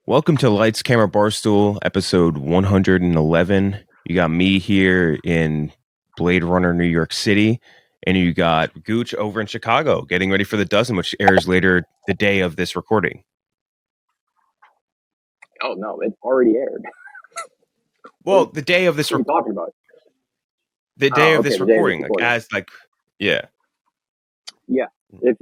Welcome to Lights Camera Barstool, episode 111. You got me here in Blade Runner, New York City, and you got Gooch over in Chicago getting ready for the dozen, which airs later the day of this recording. Oh no, it already aired. Well, the day of this What are you talking about? the day of okay, this the day of recording, this recording. yeah. If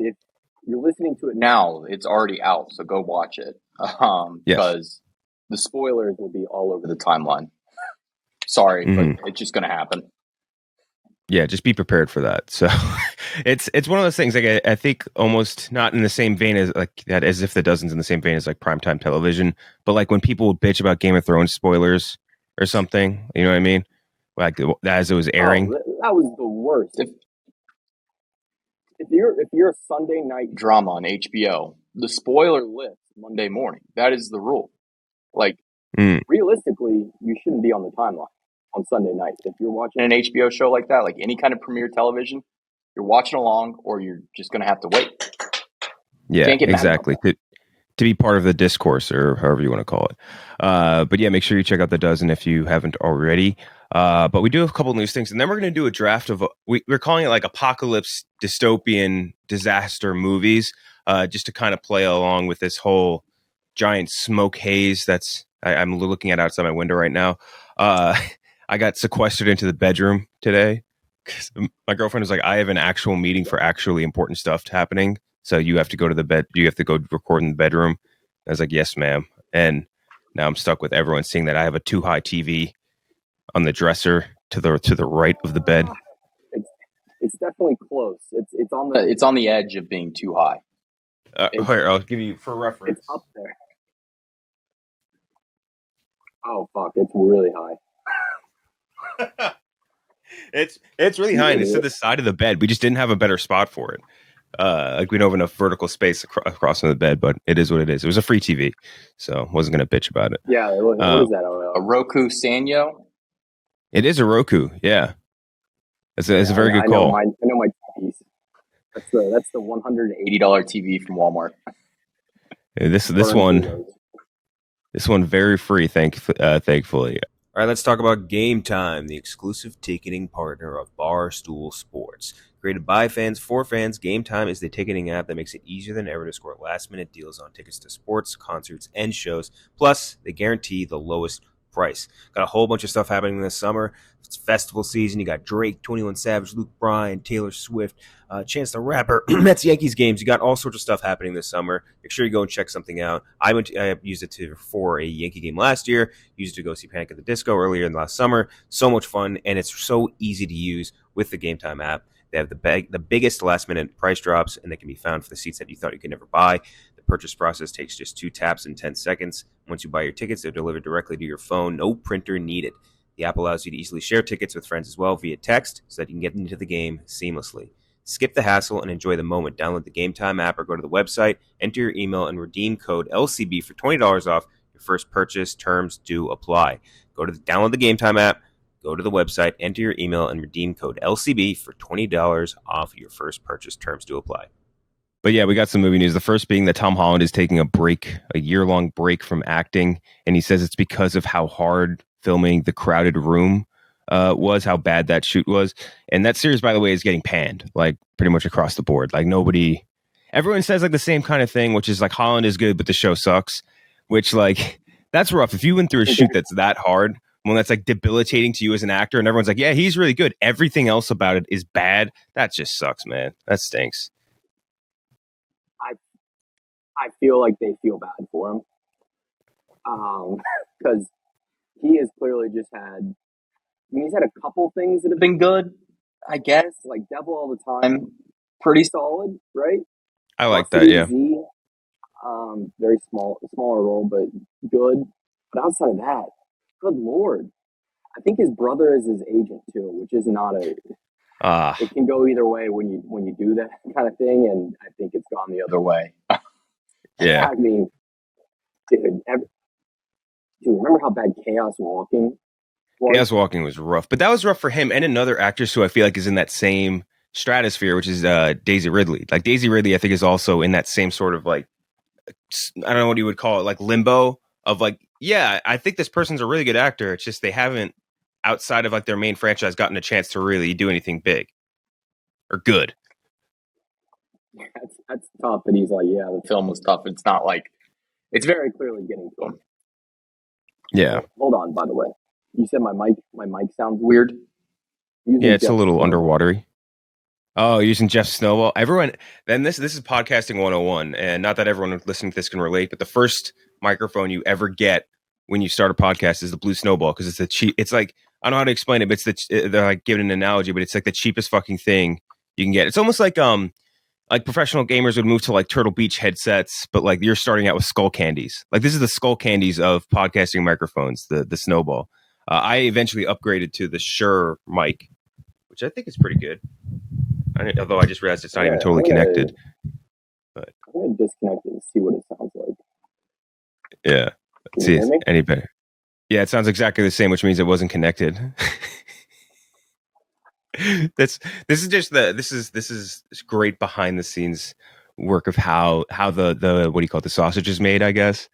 you're listening to it now, it's already out, so go watch it. Yes. Because the spoilers will be all over the timeline. Sorry, but it's just going to happen. Yeah, just be prepared for that. So it's one of those things. Like I think almost not in the same vein as like that, as if the dozen's in the same vein as like primetime television. But like when people would bitch about Game of Thrones spoilers or something, you know what I mean? Like as it was airing. That was the worst. If you're a Sunday night drama on HBO, the spoiler list Monday morning. That is the rule. Like realistically, you shouldn't be on the timeline on Sunday night. If you're watching an HBO show like that, like any kind of premiere television, you're watching along or you're just going to have to wait. Yeah, exactly. To be part of the discourse or however you want to call it. But yeah, make sure you check out the dozen if you haven't already. But we do have a couple news things, and then we're going to do a draft of we're calling it like apocalypse dystopian disaster movies, just to kind of play along with this whole giant smoke haze that's I'm looking at outside my window right now. I got sequestered into the bedroom today because my girlfriend was like, I have an actual meeting for actually important stuff happening. So you have to go to the bed. You have to go record in the bedroom. I was like, yes, ma'am. And now I'm stuck with everyone seeing that I have a too high TV on the dresser to the right of the bed. It's definitely close. It's on the edge of being too high. Here, I'll give you for reference. It's up there. Oh fuck! It's really high. It's really high, and it's to the side of the bed. We just didn't have a better spot for it. Like we don't have enough vertical space across from the bed, but it is what it is. It was a free TV, so wasn't going to bitch about it. Yeah, what is that? A Roku Sanyo? It is a Roku. Yeah, it's a very good call. I know my TVs. That's the $180 TV from Walmart. Yeah, this one very free. Thankfully. All right, let's talk about Game Time, the exclusive ticketing partner of Barstool Sports. Created by fans for fans, Game Time is the ticketing app that makes it easier than ever to score last-minute deals on tickets to sports, concerts, and shows. Plus, they guarantee the lowest price. Got a whole bunch of stuff happening this summer. It's festival season. You got Drake, 21 Savage, Luke Bryan, Taylor Swift, Chance the Rapper, Mets Yankees games. You got all sorts of stuff happening this summer. Make sure you go and check something out. I used it for a Yankee game last year. Used it to go see Panic at the Disco earlier in the last summer. So much fun, and it's so easy to use with the Game Time app. They have the biggest last-minute price drops, and they can be found for the seats that you thought you could never buy. The purchase process takes just 2 taps and 10 seconds. Once you buy your tickets, they're delivered directly to your phone. No printer needed. The app allows you to easily share tickets with friends as well via text so that you can get into the game seamlessly. Skip the hassle and enjoy the moment. Download the Game Time app or go to the website, enter your email, and redeem code LCB for $20 off your first purchase. Terms do apply. Download the Game Time app, go to the website, enter your email, and redeem code LCB for $20 off your first purchase. Terms do apply. But yeah, we got some movie news. The first being that Tom Holland is taking a year-long break from acting, and he says it's because of how hard filming The Crowded Room was, how bad that shoot was. And that series, by the way, is getting panned, like pretty much across the board. Like everyone says like the same kind of thing, which is like Holland is good, but the show sucks, which like that's rough. If you went through a shoot that's that hard, one that's like debilitating to you as an actor, and everyone's like, yeah, he's really good, everything else about it is bad, that just sucks, man. That stinks. I feel like they feel bad for him. Because he has clearly just had, he's had a couple things that have been good, I guess, like Devil All the Time, pretty solid, right? I like that, yeah. Very smaller role, but good. But outside of that, good Lord. I think his brother is his agent too, which is not it can go either way when you do that kind of thing, and I think it's gone the other way. Yeah. I mean, dude, remember how bad Chaos Walking was? Chaos Walking was rough, but that was rough for him and another actress who I feel like is in that same stratosphere, which is Daisy Ridley. Like Daisy Ridley, I think is also in that same sort of like, I don't know what you would call it, like limbo of like, yeah, I think this person's a really good actor. It's just they haven't, outside of like their main franchise, gotten a chance to really do anything big or good. That's tough. And he's like, yeah, the film was tough. It's not like, it's very clearly getting to him. Yeah. Hold on, by the way. You said my mic sounds weird. Yeah, it's a little underwatery. Oh, using Jeff Snowball. Everyone, then this is podcasting 101, and not that everyone listening to this can relate, but the first microphone you ever get when you start a podcast is the Blue Snowball, because it's the cheap. It's like, I don't know how to explain it, but they're like giving an analogy, but it's like the cheapest fucking thing you can get. It's almost like professional gamers would move to like Turtle Beach headsets, but like you're starting out with Skull Candies. Like this is the Skull Candies of podcasting microphones, the Snowball. I eventually upgraded to the Shure mic, which I think is pretty good. Although I just realized it's not even totally connected. But I'm going to disconnect it and see what it sounds like. Yeah. Let's see if it's any better. Yeah, it sounds exactly the same, which means it wasn't connected. This is great behind the scenes work of how the what do you call it, the sausage is made, I guess.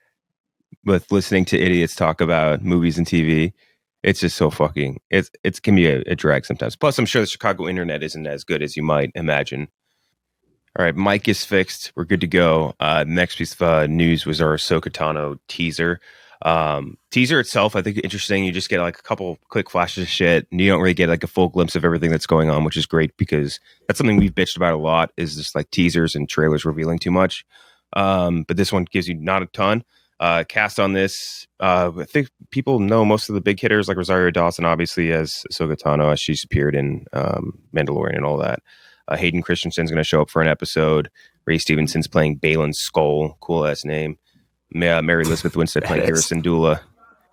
With listening to idiots talk about movies and TV. It's just so fucking, it can be a drag sometimes. Plus, I'm sure the Chicago internet isn't as good as you might imagine. All right, mic is fixed. We're good to go. Next piece of news was our Ahsoka Tano teaser. Teaser itself, I think, interesting. You just get like a couple quick flashes of shit, and you don't really get like a full glimpse of everything that's going on, which is great because that's something we've bitched about a lot, is just like teasers and trailers revealing too much. But this one gives you not a ton. Cast on this, I think people know most of the big hitters, like Rosario Dawson, obviously, as Ahsoka Tano, as she's appeared in Mandalorian and all that. Hayden Christensen's going to show up for an episode. Ray Stevenson's playing Baylan Skoll, cool ass name. Mary Elizabeth Winstead playing Harrison Dula,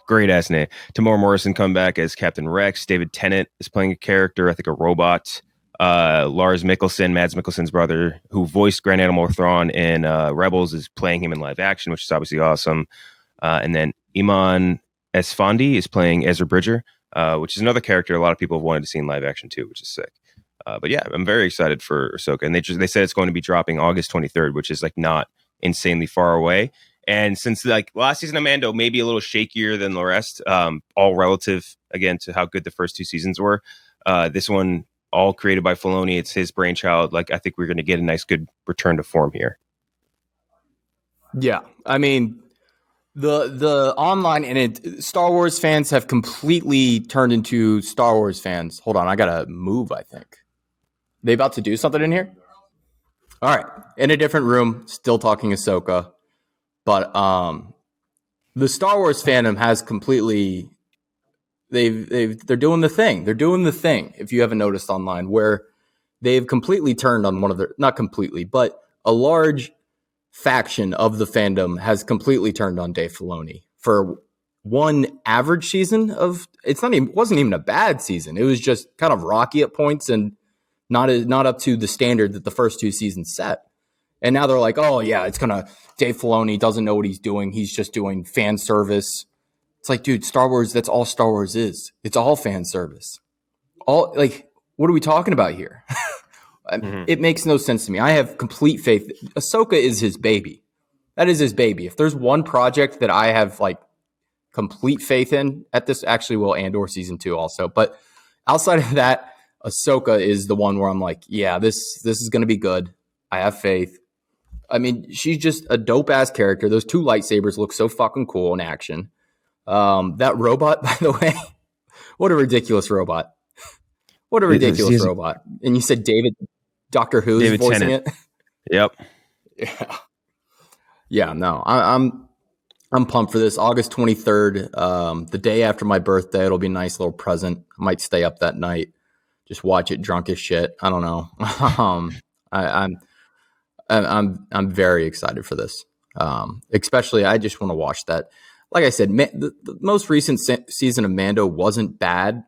great ass name. Tamora Morrison come back as Captain Rex. David Tennant is playing a character, I think a robot. Lars Mikkelsen, Mads Mikkelsen's brother, who voiced Grand Animal Thrawn in Rebels, is playing him in live action, which is obviously awesome. And then Iman Esfandi is playing Ezra Bridger, which is another character a lot of people have wanted to see in live action too, which is sick. But yeah, I'm very excited for Ahsoka, and they said it's going to be dropping August 23rd, which is like not insanely far away. And since like last season of Mando may be a little shakier than the rest, all relative again to how good the first two seasons were, this one, all created by Filoni, it's his brainchild. Like, I think we're going to get a nice, good return to form here. Yeah, I mean, the online and Star Wars fans have completely turned into Star Wars fans. Hold on, I gotta move. I think they about to do something in here. All right, in a different room, still talking Ahsoka, but the Star Wars fandom has completely. They're doing the thing. They're doing the thing. If you haven't noticed online, where they've completely turned on one of their, not completely, but a large faction of the fandom has completely turned on Dave Filoni for one average season of. Wasn't even a bad season. It was just kind of rocky at points and not up to the standard that the first two seasons set. And now they're like, oh yeah, Dave Filoni doesn't know what he's doing. He's just doing fan service. It's like, dude, Star Wars, that's all Star Wars is. It's all fan service. All like, what are we talking about here? It makes no sense to me. I have complete faith. Ahsoka is his baby. That is his baby. If there's one project that I have like complete faith in at this, actually, well, Andor season 2 also. But outside of that, Ahsoka is the one where I'm like, yeah, this is going to be good. I have faith. I mean, she's just a dope ass character. Those two lightsabers look so fucking cool in action. That robot, by the way, what a ridiculous robot. What a ridiculous robot. And you said Doctor Who's David voicing Tennant. It? Yep. Yeah. Yeah, no, I'm pumped for this. August 23rd, the day after my birthday. It'll be a nice little present. I might stay up that night, just watch it drunk as shit. I don't know. I'm very excited for this. Especially, I just want to watch that. Like I said, the most recent season of Mando wasn't bad,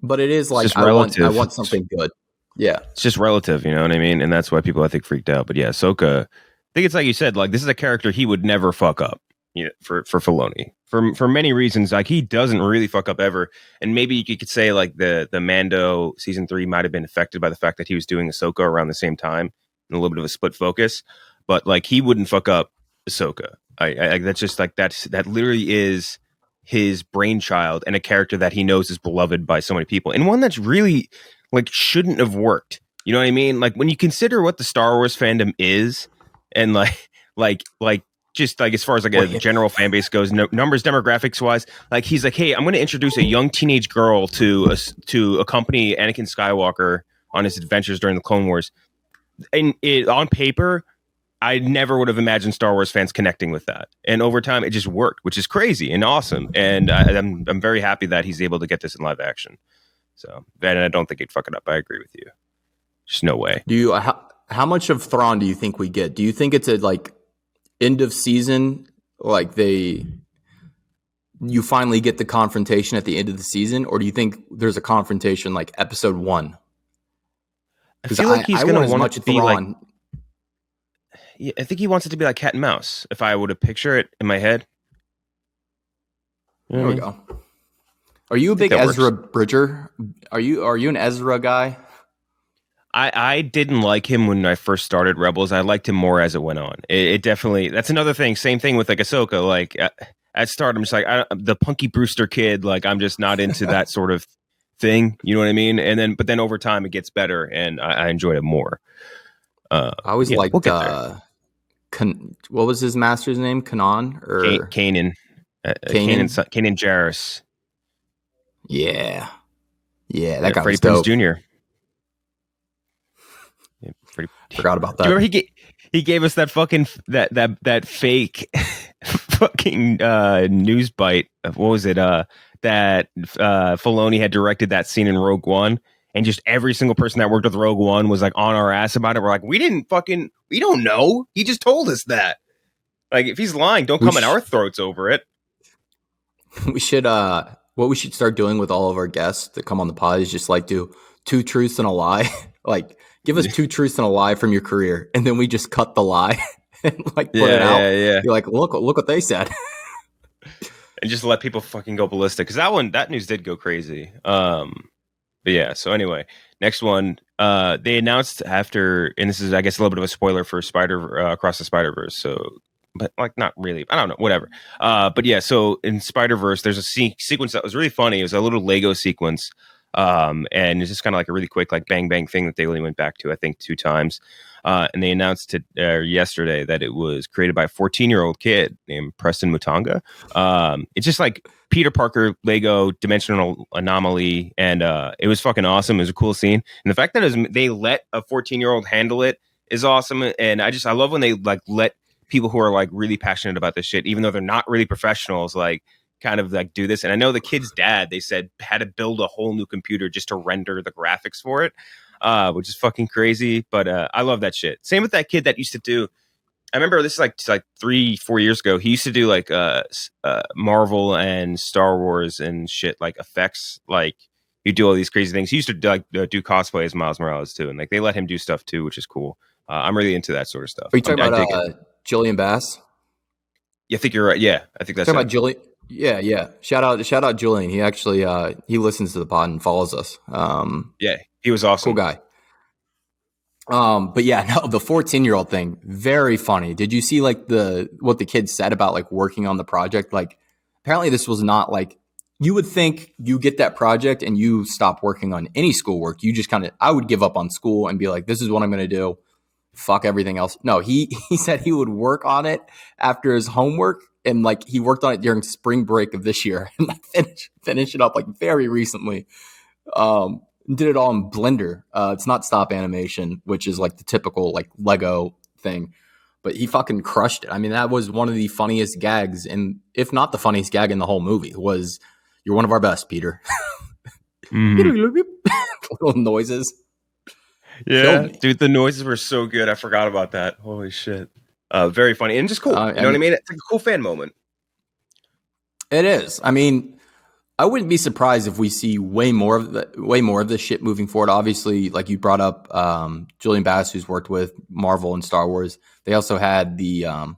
but it is like I want something good. Yeah, it's just relative, you know what I mean? And that's why people, I think, freaked out. But yeah, Ahsoka, I think it's like you said, like this is a character he would never fuck up, you know, for Filoni for many reasons. Like he doesn't really fuck up ever, and maybe you could say like the Mando season 3 might have been affected by the fact that he was doing Ahsoka around the same time, and a little bit of a split focus. But like he wouldn't fuck up Ahsoka. I that's just like that literally is his brainchild and a character that he knows is beloved by so many people, and one that's really like shouldn't have worked. You know what I mean? Like when you consider what the Star Wars fandom is, and like just like as far as like a general fan base goes, numbers demographics wise, like he's like, hey, I'm going to introduce a young teenage girl to accompany Anakin Skywalker on his adventures during the Clone Wars, and on paper, I never would have imagined Star Wars fans connecting with that. And over time, it just worked, which is crazy and awesome. And I'm very happy that he's able to get this in live action. So, and I don't think he'd fuck it up. I agree with you. Just no way. Do you? How much of Thrawn do you think we get? Do you think it's a like end of season, like you finally get the confrontation at the end of the season, or do you think there's a confrontation like episode 1? I feel like he's going to want it to be like. Yeah, I think he wants it to be like cat and mouse. If I were to picture it in my head. There we go. Are you a big Ezra Bridger? Are you an Ezra guy? I didn't like him when I first started Rebels. I liked him more as it went on. It definitely, that's another thing. Same thing with like Ahsoka. Like at start, I'm just like the Punky Brewster kid. Like I'm just not into that sort of thing. You know what I mean? And but then over time it gets better, and I enjoyed it more. I always liked. What was his master's name? Kanan or Kanan? Kanan Jarrus. Yeah, that guy Freddie was dope. Prinze Jr. Forgot about that. Do you remember he gave us that fucking that fake fucking news bite of, what was it? That Filoni had directed that scene in Rogue One, and just every single person that worked with Rogue One was like on our ass about it. We're like, we don't know. He just told us that. Like, if he's lying, don't come in our throats over it. We should what we should start doing with all of our guests that come on the pod is just like do 2 truths and a lie. Like, give us 2 truths and a lie from your career, and then we just cut the lie and like put it out. Yeah. You're like, look what they said, and just let people fucking go ballistic, because that news did go crazy. But yeah. So anyway, next one. They announced after, and this is I guess a little bit of a spoiler for Across the Spider-Verse. So, but like not really. I don't know. Whatever. But yeah. So in Spider-Verse, there's a sequence that was really funny. It was a little Lego sequence. And it's just kind of like a really quick, like bang bang thing that they only went back to, I think, 2 times. And they announced yesterday that it was created by a 14-year-old kid named Preston Mutanga. It's just like Peter Parker Lego dimensional anomaly, and it was fucking awesome. It was a cool scene, and the fact that they let a 14-year-old handle it is awesome. And I love when they like let people who are like really passionate about this shit, even though they're not really professionals, like kind of like do this. And I know the kid's dad, they said, had to build a whole new computer just to render the graphics for it, which is fucking crazy. But I love that shit. Same with that kid that used to do, I remember this is like 3-4 years ago, he used to do like Marvel and Star Wars and shit, like effects. Like he'd do all these crazy things. He used to do cosplay as Miles Morales too, and like they let him do stuff too, which is cool. I'm really into that sort of stuff. Are you talking about Jillian Bass? Yeah, I think you're right. Yeah, I think that's talking about Jillian. Yeah. Shout out Julian. He actually he listens to the pod and follows us. Yeah, he was awesome. Cool guy. But yeah, no, the 14-year-old thing, very funny. Did you see like what the kids said about like working on the project? Like apparently this was not like, you would think you get that project and you stop working on any schoolwork. You just I would give up on school and be like, this is what I'm going to do. Fuck everything else. No, he said he would work on it after his homework. And like he worked on it during spring break of this year and like finish it up like very recently. Did it all in Blender. It's not stop animation, which is like the typical like Lego thing. But he fucking crushed it. I mean, that was one of the funniest gags, and if not the funniest gag in the whole movie, was "You're one of our best, Peter." Little noises. Yeah, dude, the noises were so good. I forgot about that. Holy shit. Very funny and just cool. You know what I mean? It's like a cool fan moment. It is. I mean, I wouldn't be surprised if we see way more of this shit moving forward. Obviously, like you brought up, Julian Bass, who's worked with Marvel and Star Wars. They also had the I'm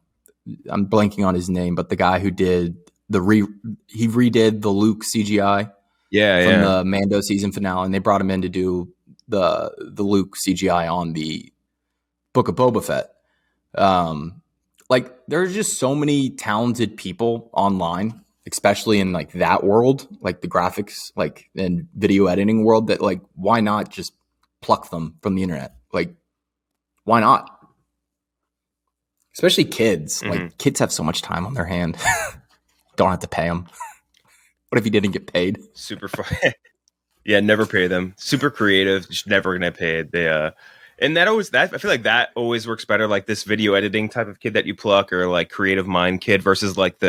blanking on his name, but the guy who did he redid the Luke CGI. From the Mando season finale, and they brought him in to do the Luke CGI on the Book of Boba Fett. like there's just so many talented people online, especially in like that world, like the graphics, like and video editing world, that like why not just pluck them from the internet? Like why not? Especially kids. Like kids have so much time on their hand. Don't have to pay them. What if you didn't get paid? Super fun. Yeah, never pay them. Super creative. Just never gonna pay it. They and that I feel like that always works better. Like this video editing type of kid that you pluck, or like creative mind kid versus like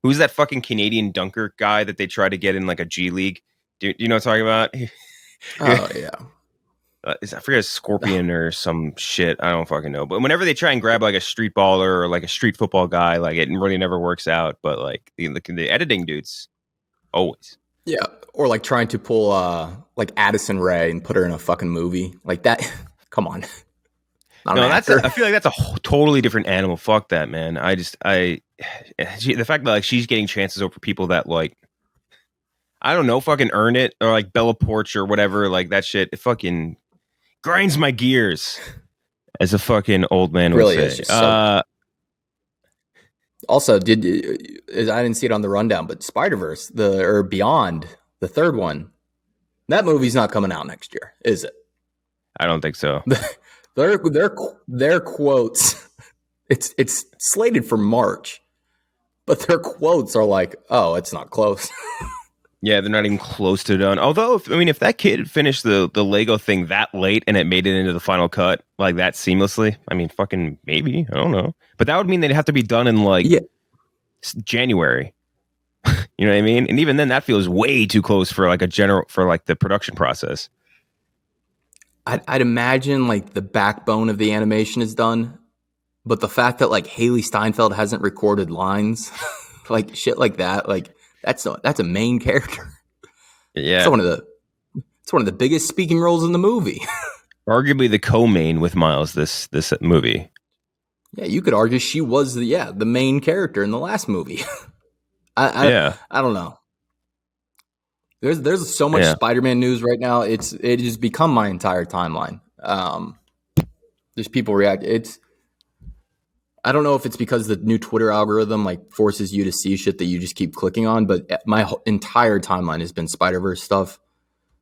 who's that fucking Canadian dunker guy that they try to get in like a G League? Do you know what I'm talking about? Oh yeah. I forget, Scorpion or some shit. I don't fucking know. But whenever they try and grab like a street baller or like a street football guy, like it really never works out. But like the editing dudes, always. Yeah. Or like trying to pull like Addison Rae and put her in a fucking movie like that. Come on. No, I feel like that's a totally different animal. Fuck that, man. The fact that like she's getting chances over people that like, I don't know, fucking earn it, or like Bella Porch or whatever, like that shit. It fucking grinds my gears, as a fucking old man would say. Also, I didn't see it on the rundown, but Spider-Verse, or Beyond, the third one, that movie's not coming out next year, is it? I don't think so. Their quotes, it's slated for March, but their quotes are like, oh, it's not close. Yeah, they're not even close to done. Although, if that kid finished the Lego thing that late and it made it into the final cut like that seamlessly, fucking maybe. I don't know. But that would mean they'd have to be done in like January. You know what I mean? And even then, that feels way too close for like the production process. I'd imagine like the backbone of the animation is done, but the fact that like Haley Steinfeld hasn't recorded lines, like shit like that, like that's a main character. Yeah, it's one of the biggest speaking roles in the movie. Arguably the co-main with Miles this movie. Yeah, you could argue she was the main character in the last movie. I don't know. There's so much Spider-Man news right now. It has become my entire timeline. There's people react. I don't know if it's because the new Twitter algorithm like forces you to see shit that you just keep clicking on, but my entire timeline has been Spider-Verse stuff,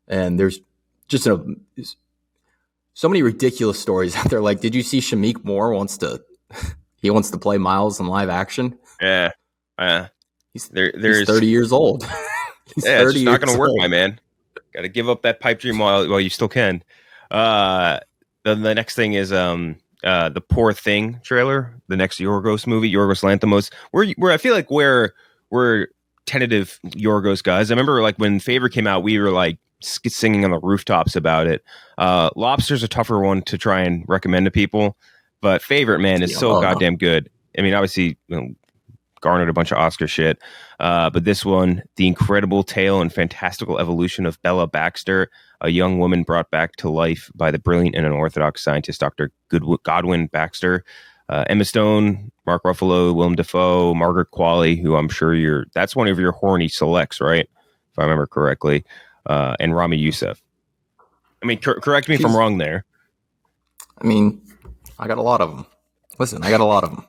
and there's just so many ridiculous stories out there. Like, did you see Shameik Moore wants to play Miles in live action? Yeah, he's 30 years old. It's just not going to work, my man. Got to give up that pipe dream while you still can. The next thing is the Poor Thing trailer, the next Yorgos movie, Yorgos Lanthimos. Where I feel like we're tentative Yorgos guys. I remember like when Favor came out, we were like singing on the rooftops about it. Lobster's a tougher one to try and recommend to people, but Favorite, man, is so goddamn good. Obviously, garnered a bunch of Oscar shit. But this one, the incredible tale and fantastical evolution of Bella Baxter, a young woman brought back to life by the brilliant and unorthodox scientist Dr. Godwin Baxter. Emma Stone, Mark Ruffalo, Willem Dafoe, Margaret Qualley, who I'm sure that's one of your horny selects, right? If I remember correctly. And Rami Youssef. Correct me if I'm wrong there. I got a lot of them. Listen, I got a lot of them.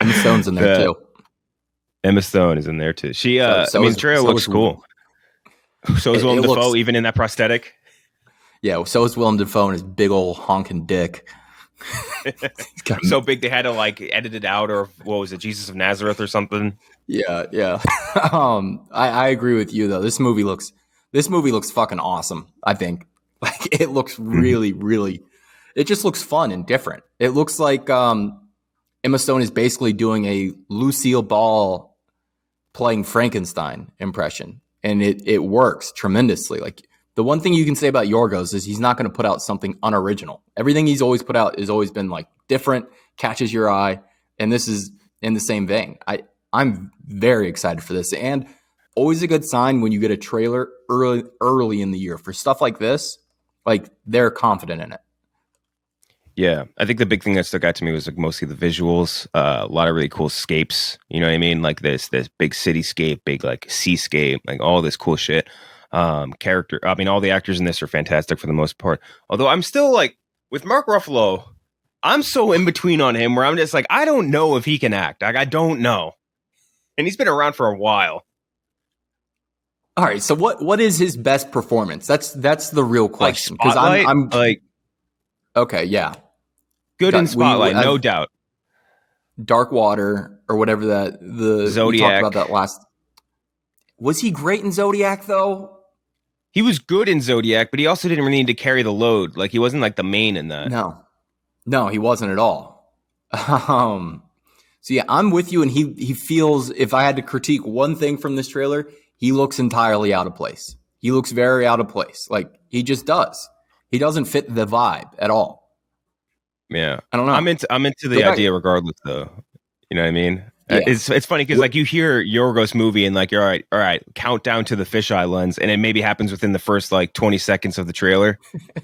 Emma Stone's in there too. Emma Stone is in there too. Trailer looks cool. So is Willem Dafoe, even in that prosthetic. Yeah, so is Willem Dafoe and his big old honking dick. So big they had to like edit it out, or what was it, Jesus of Nazareth or something? Yeah. I agree with you though. This movie looks fucking awesome. I think like it looks really, really. It just looks fun and different. It looks like Emma Stone is basically doing a Lucille Ball playing Frankenstein impression, and it works tremendously. Like the one thing you can say about Yorgos is he's not going to put out something unoriginal. Everything he's always put out has always been like different, catches your eye, and this is in the same vein. I'm very excited for this, and always a good sign when you get a trailer early in the year for stuff like this. Like they're confident in it. Yeah, I think the big thing that stuck out to me was like mostly the visuals. A lot of really cool scapes. You know what I mean? Like this big cityscape, big like seascape, like all this cool shit. Character. All the actors in this are fantastic for the most part. Although I'm still like with Mark Ruffalo, I'm so in between on him where I'm just like, I don't know if he can act. Like, I don't know. And he's been around for a while. All right, so what is his best performance? That's the real question. Because I'm like, okay, yeah, good in Spotlight, no doubt. Dark Water or whatever the Zodiac. We talked about that last. Was he great in Zodiac though? He was good in Zodiac, but he also didn't really need to carry the load. Like he wasn't like the main in that. No, he wasn't at all. So yeah, I'm with you, and he feels. If I had to critique one thing from this trailer, he looks entirely out of place. He looks very out of place. Like he just does. He doesn't fit the vibe at all. Yeah, I don't know. I'm into the idea regardless, though. You know what I mean? Yeah. It's funny because like you hear Yorgos movie and like you're all right, countdown to the fisheye lens, and it maybe happens within the first like 20 seconds of the trailer,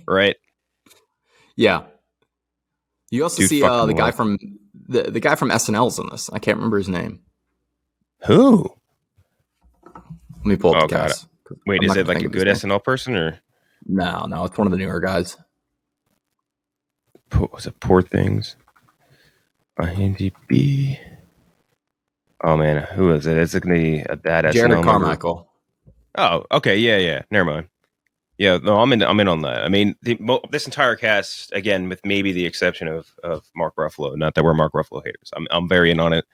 right? Yeah. You also see the guy from the guy from SNL's in this. I can't remember his name. Who? Let me pull up the cast. Wait, is it like a good SNL person or? No, it's one of the newer guys. Was it Poor Things? IMDb. Oh man, who is it? It's like a bad SNL Jared Carmichael. Oh, okay, yeah. Never mind. Yeah, no, I'm in on that. I mean, this entire cast, again, with maybe the exception of Mark Ruffalo. Not that we're Mark Ruffalo haters. I'm very in on it.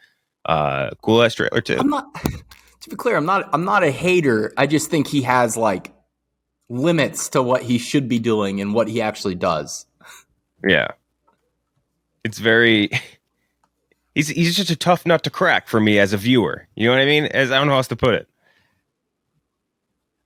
Cool ass trailer too. I'm not. To be clear, I'm not a hater. I just think he has like limits to what he should be doing and what he actually does. Yeah, it's very. He's just a tough nut to crack for me as a viewer. You know what I mean? I don't know how else to put it.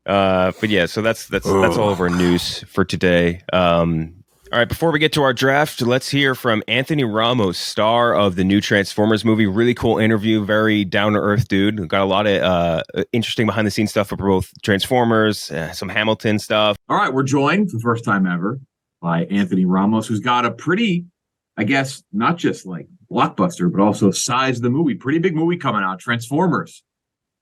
But yeah, so that's all of our news for today. All right, before we get to our draft, let's hear from Anthony Ramos, star of the new Transformers movie. Really cool interview, very down-to-earth dude. Got a lot of interesting behind-the-scenes stuff for both Transformers, some Hamilton stuff. All right, we're joined for the first time ever by Anthony Ramos, who's got a pretty, I guess, not just like blockbuster, but also size of the movie. Pretty big movie coming out, Transformers,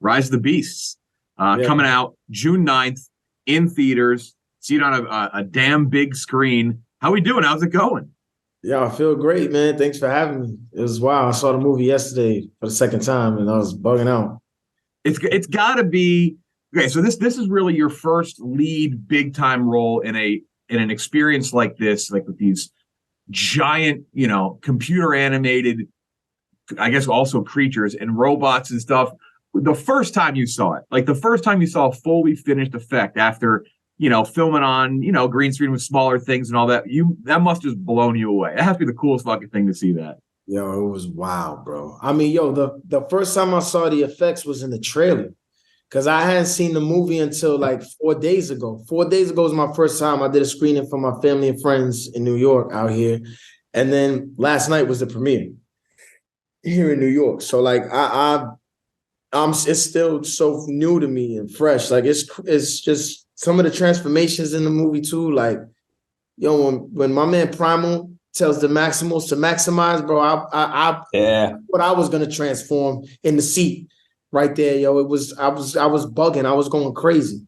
Rise of the Beasts. Coming out June 9th in theaters. See it on a damn big screen. How we doing? How's it going? Yeah, I feel great, man. Thanks for having me. It was wow. I saw the movie yesterday for the second time, and I was bugging out. It's got to be okay. So this is really your first lead big time role in an experience like this, like with these giant, computer animated, I guess also creatures and robots and stuff. The first time you saw it, like the first time you saw a fully finished effect after, filming on, green screen with smaller things and all that, that must have blown you away. It has to be the coolest fucking thing to see that. Yo, it was wild, bro. I mean, the first time I saw the effects was in the trailer because I hadn't seen the movie until like 4 days ago. 4 days ago was my first time. I did a screening for my family and friends in New York out here. And then last night was the premiere here in New York. So like it's still so new to me and fresh. Like it's just some of the transformations in the movie too. Like, when my man Primal tells the Maximals to maximize, bro, what I was gonna transform in the seat right there, yo. I was bugging. I was going crazy.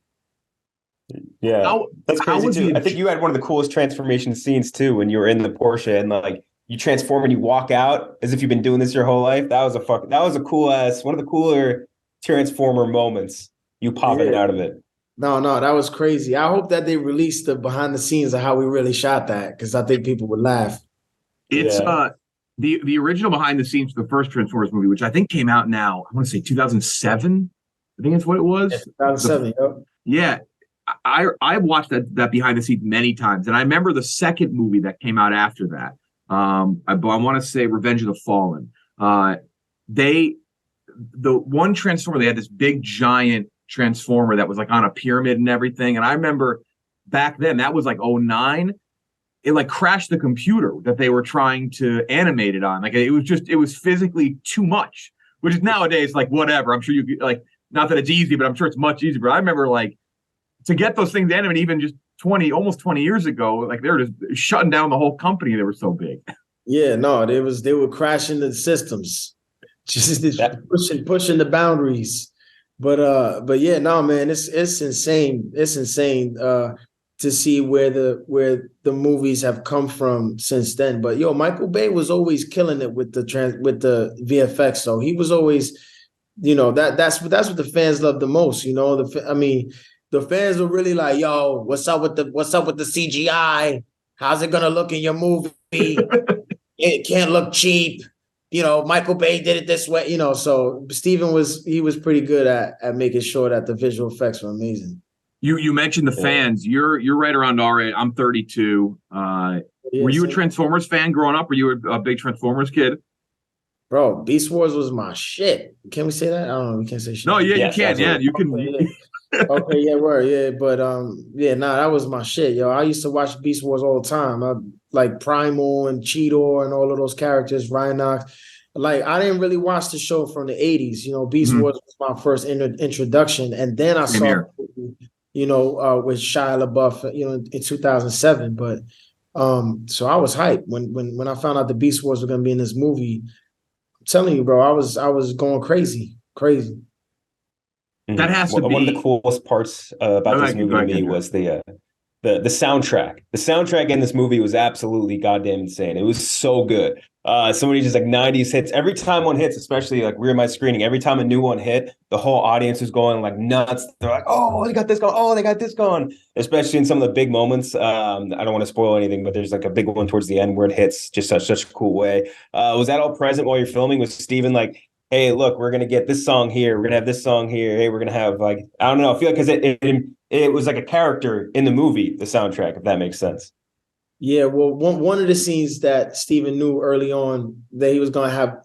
Yeah, that's crazy too. I think you had one of the coolest transformation scenes too when you were in the Porsche and like you transform and you walk out as if you've been doing this your whole life. That was a cool ass, one of the cooler Transformer moments. You popping out of it. No, that was crazy. I hope that they release the behind the scenes of how we really shot that because I think people would laugh. It's the original behind the scenes for the first Transformers movie, which I think came out now. I want to say 2007. I think that's what it was. 2007. Yeah, I watched that behind the scenes many times, and I remember the second movie that came out after that. I want to say Revenge of the Fallen. The one Transformer, they had this big giant Transformer that was like on a pyramid and everything. And I remember back then, that was like 2009. It like crashed the computer that they were trying to animate it on. Like it was physically too much, which is nowadays like whatever. I'm sure you like, not that it's easy, but I'm sure it's much easier. But I remember like to get those things animated even just almost 20 years ago, like they were just shutting down the whole company. They were so big. Yeah, no, they were crashing the systems. Just pushing the boundaries. But yeah, no, man, it's insane. It's insane. to see where the movies have come from since then. But yo, Michael Bay was always killing it with the VFX. So he was always, that's what the fans love the most. The fans were really like, yo, what's up with the CGI? How's it gonna look in your movie? It can't look cheap. Michael Bay did it this way. So Steven was pretty good at making sure that the visual effects were amazing. You mentioned the fans. You're right around our age. I'm 32. Were you a Transformers fan growing up? Were you a big Transformers kid? Bro, Beast Wars was my shit. Can we say that? I don't know. We can't say shit. No, yeah, you can. Yeah, you can. Okay, yeah, word, yeah, but that was my shit, yo. I used to watch Beast Wars all the time. I like Primal and Cheetor and all of those characters, Rhinox. Like, I didn't really watch the show from the 80s. Beast Wars was my first introduction, and then I saw with Shia LaBeouf, in 2007. But so I was hyped when I found out the Beast Wars were gonna be in this movie. I'm telling you, bro, I was going crazy. That has to be one of the coolest parts about this movie to me was the soundtrack. The soundtrack in this movie was absolutely goddamn insane. It was so good. So many just like 90s hits. Every time one hits, especially like we were in my screening, every time a new one hit, the whole audience was going like nuts. They're like, oh, they got this going. Oh, they got this going. Especially in some of the big moments. I don't want to spoil anything, but there's like a big one towards the end where it hits just such a cool way. Was that all present while you're filming? Was Steven like, hey, look, we're going to get this song here. We're going to have this song here. Hey, we're going to have like, I don't know. I feel like because it was like a character in the movie, the soundtrack, if that makes sense. Yeah, well, one of the scenes that Steven knew early on that he was going to have,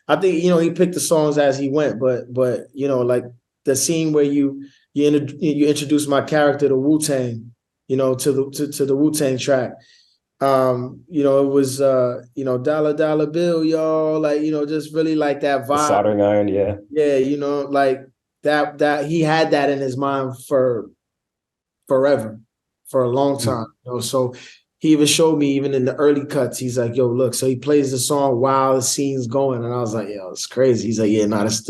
I think, he picked the songs as he went, but like the scene where you introduce my character to Wu-Tang, to the Wu-Tang track. It was dollar dollar bill, y'all, like, just really like that vibe. The soldering iron, yeah. Yeah, like that he had that in his mind for forever, for a long time. So he even showed me, even in the early cuts, he's like, yo, look, so he plays the song while the scene's going, and I was like, yo, it's crazy. He's like, yeah, no, that's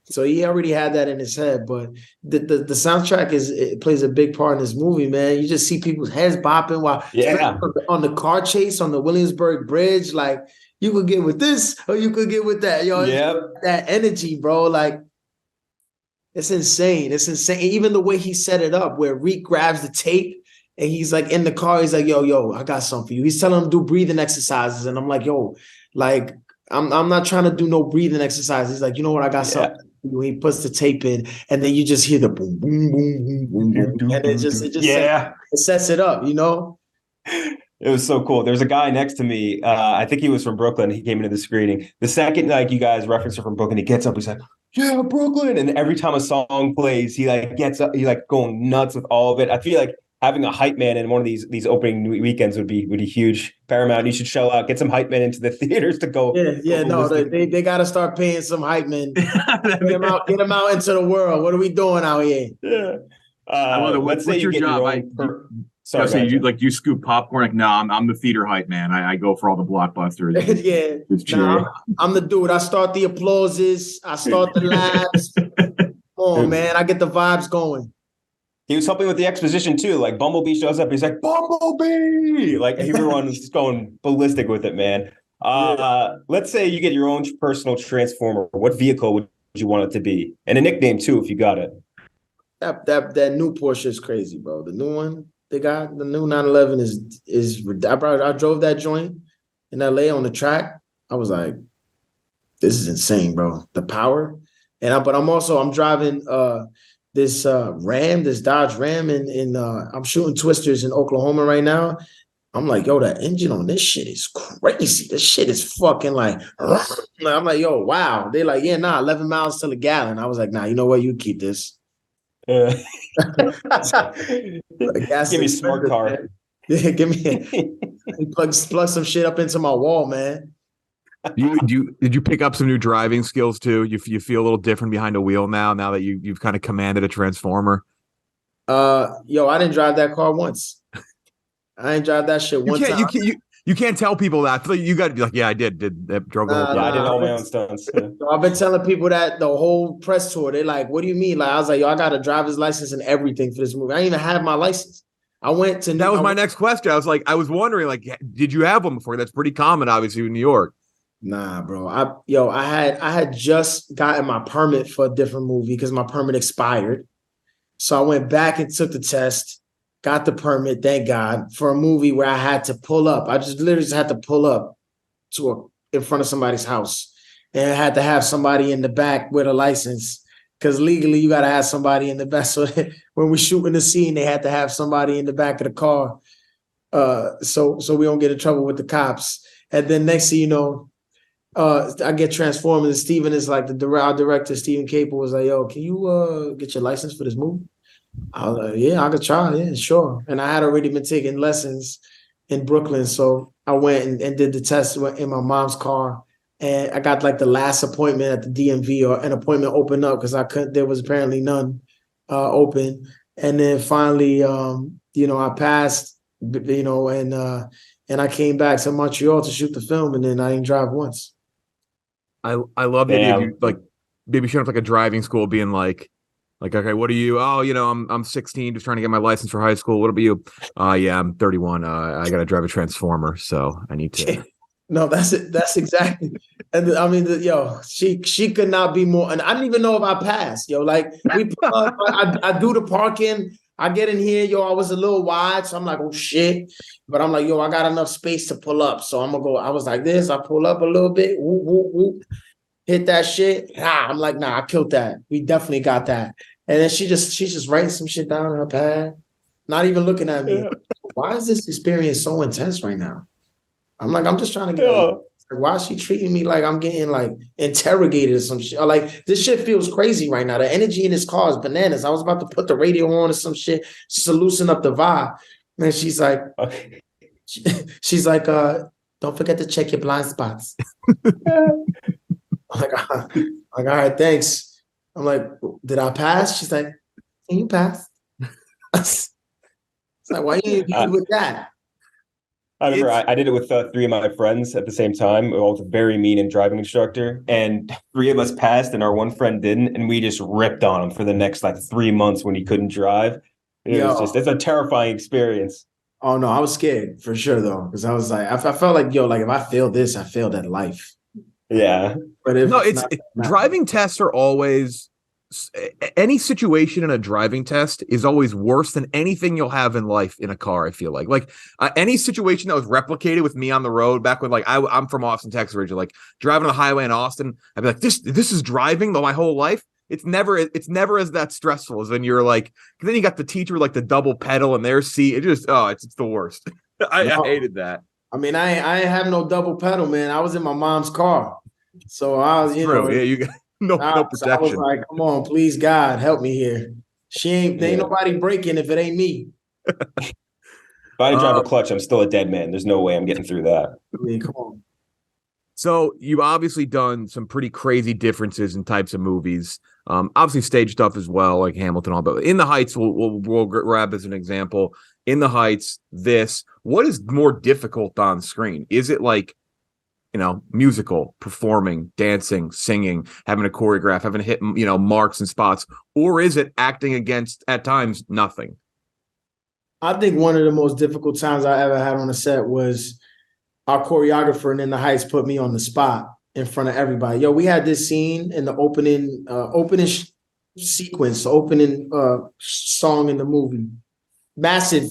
so he already had that in his head, but the soundtrack it plays a big part in this movie, man. You just see people's heads bopping while on the car chase on the Williamsburg Bridge. Like, you could get with this or you could get with that. That energy, bro. Like, it's insane. It's insane. Even the way he set it up, where Reek grabs the tape and he's like in the car. He's like, yo, I got something for you. He's telling him to do breathing exercises, and I'm like, yo, like, I'm not trying to do no breathing exercises. He's like, you know what? I got something. He puts the tape in, and then you just hear the boom, boom, boom, boom, boom, boom, and it just it sets it up, It was so cool. There's a guy next to me. I think he was from Brooklyn. He came into the screening. The second, like, you guys referenced it from Brooklyn, he gets up. He's like, yeah, Brooklyn. And every time a song plays, he like gets up. He's like going nuts with all of it. I feel like having a hype man in one of these opening weekends would be huge. Paramount, you should shell out, get some hype men into the theaters to go. They got to start paying some hype men. Get them out into the world. What are we doing out here? Yeah. What's your job? You scoop popcorn? Like, no, I'm the theater hype man. I go for all the blockbusters. I'm the dude. I start the applauses. I start the laughs. Man, I get the vibes going. He was helping with the exposition too. Like, Bumblebee shows up, he's like, Bumblebee! Like, everyone was just going ballistic with it, man. Let's say you get your own personal Transformer. What vehicle would you want it to be? And a nickname too, if you got it. That new Porsche is crazy, bro. The new one they got, the new 911 is I drove that joint in LA on the track. I was like, this is insane, bro. The power. But I'm driving this Dodge Ram in I'm shooting twisters in Oklahoma right now. I'm like, yo, that engine on this shit is crazy. This shit is fucking like, I'm like, yo, wow. They like, 11 miles to the gallon. I was like, nah, you know what? You keep this. Give me a smart car. Yeah, give me plug some shit up into my wall, man. Did you pick up some new driving skills too? You feel a little different behind a wheel now that you've kind of commanded a Transformer? I didn't drive that car once. I ain't drive that shit one time. You can't tell people that. I feel like you got to be like, yeah, I did drove the whole car. I did all my own stunts. So I've been telling people that the whole press tour. They're like, what do you mean? Like, I was like, I got a driver's license and everything for this movie. I didn't even have my license. I went to. That was my next question. I was wondering, like, did you have one before? That's pretty common, obviously, in New York. Nah, bro. I had just gotten my permit for a different movie because my permit expired. So I went back and took the test, got the permit, thank God, for a movie where I had to pull up. I just literally had to pull up in front of somebody's house. And I had to have somebody in the back with a license. Because legally, you got to have somebody in the back. So when we shooting the scene, they had to have somebody in the back of the car, so we don't get in trouble with the cops. And then next thing you know, I get transformed, and Steven is like our director, Steven Capel, was like, "Yo, can you get your license for this movie?" I was like, "Yeah, I could try. Yeah, sure." And I had already been taking lessons in Brooklyn, so I went and did the test in my mom's car. And I got like the last appointment at the DMV, or an appointment opened up because there was apparently none open. And then finally, I passed, and I came back to Montreal to shoot the film, and then I didn't drive once. I love the idea of you, like, maybe showing up like a driving school, being like, okay, what are you? Oh, I'm 16, just trying to get my license for high school. What about you? Yeah, I'm 31. I got to drive a Transformer, so I need to. No, that's it. That's exactly. And I mean, she could not be more. And I didn't even know if I passed. Like I do the parking. I get in here. I was a little wide, so I'm like, oh shit. But I'm like, I got enough space to pull up, so I'm gonna go. I was like this. I pull up a little bit. Whoop, whoop, whoop, hit that shit. I'm like, nah, I killed that. We definitely got that. And then she's just writing some shit down on her pad, not even looking at me. Why is this experience so intense right now? I'm like, I'm just trying to get like, why is she treating me like I'm getting like interrogated or some shit? Or like, this shit feels crazy right now. The energy in this car is bananas. I was about to put the radio on or some shit just to loosen up the vibe. And she's like, she's like, don't forget to check your blind spots. I'm like, all right, thanks. I'm like, did I pass? She's like, can you pass? It's like, why you didn't with that? I remember I did it with 3 of my friends at the same time. We all was a very mean and driving instructor, and 3 of us passed, and our one friend didn't, and we just ripped on him for the next like 3 months when he couldn't drive. It's a terrifying experience. Oh no, I was scared for sure though, because I was like, I felt like like if I failed this, I failed at life. Yeah, but driving tests are always. Any situation in a driving test is always worse than anything you'll have in life in a car. I feel like any situation that was replicated with me on the road back when I'm from Austin, Texas originally, like driving on the highway in Austin, I'd be like, this is driving though my whole life. It's never as that stressful as when you're like, then you got the teacher like the double pedal in their seat. It's the worst. I hated that. I mean, I ain't have no double pedal, man. I was in my mom's car, so I was, you got. No protection. I was like, come on, please, God, help me here. Ain't nobody breaking if it ain't me. If I didn't drive a clutch, I'm still a dead man. There's no way I'm getting through that. I mean, come on. So you've obviously done some pretty crazy differences in types of movies. Obviously stage stuff as well, like Hamilton, all. But In the Heights, we'll grab as an example. In the Heights, what is more difficult on screen? Is it like, musical, performing, dancing, singing, having a choreograph, having to hit, marks and spots, or is it acting against, at times, nothing? I think one of the most difficult times I ever had on a set was our choreographer in the Heights put me on the spot in front of everybody. We had this scene in the opening sequence, the opening song in the movie. Massive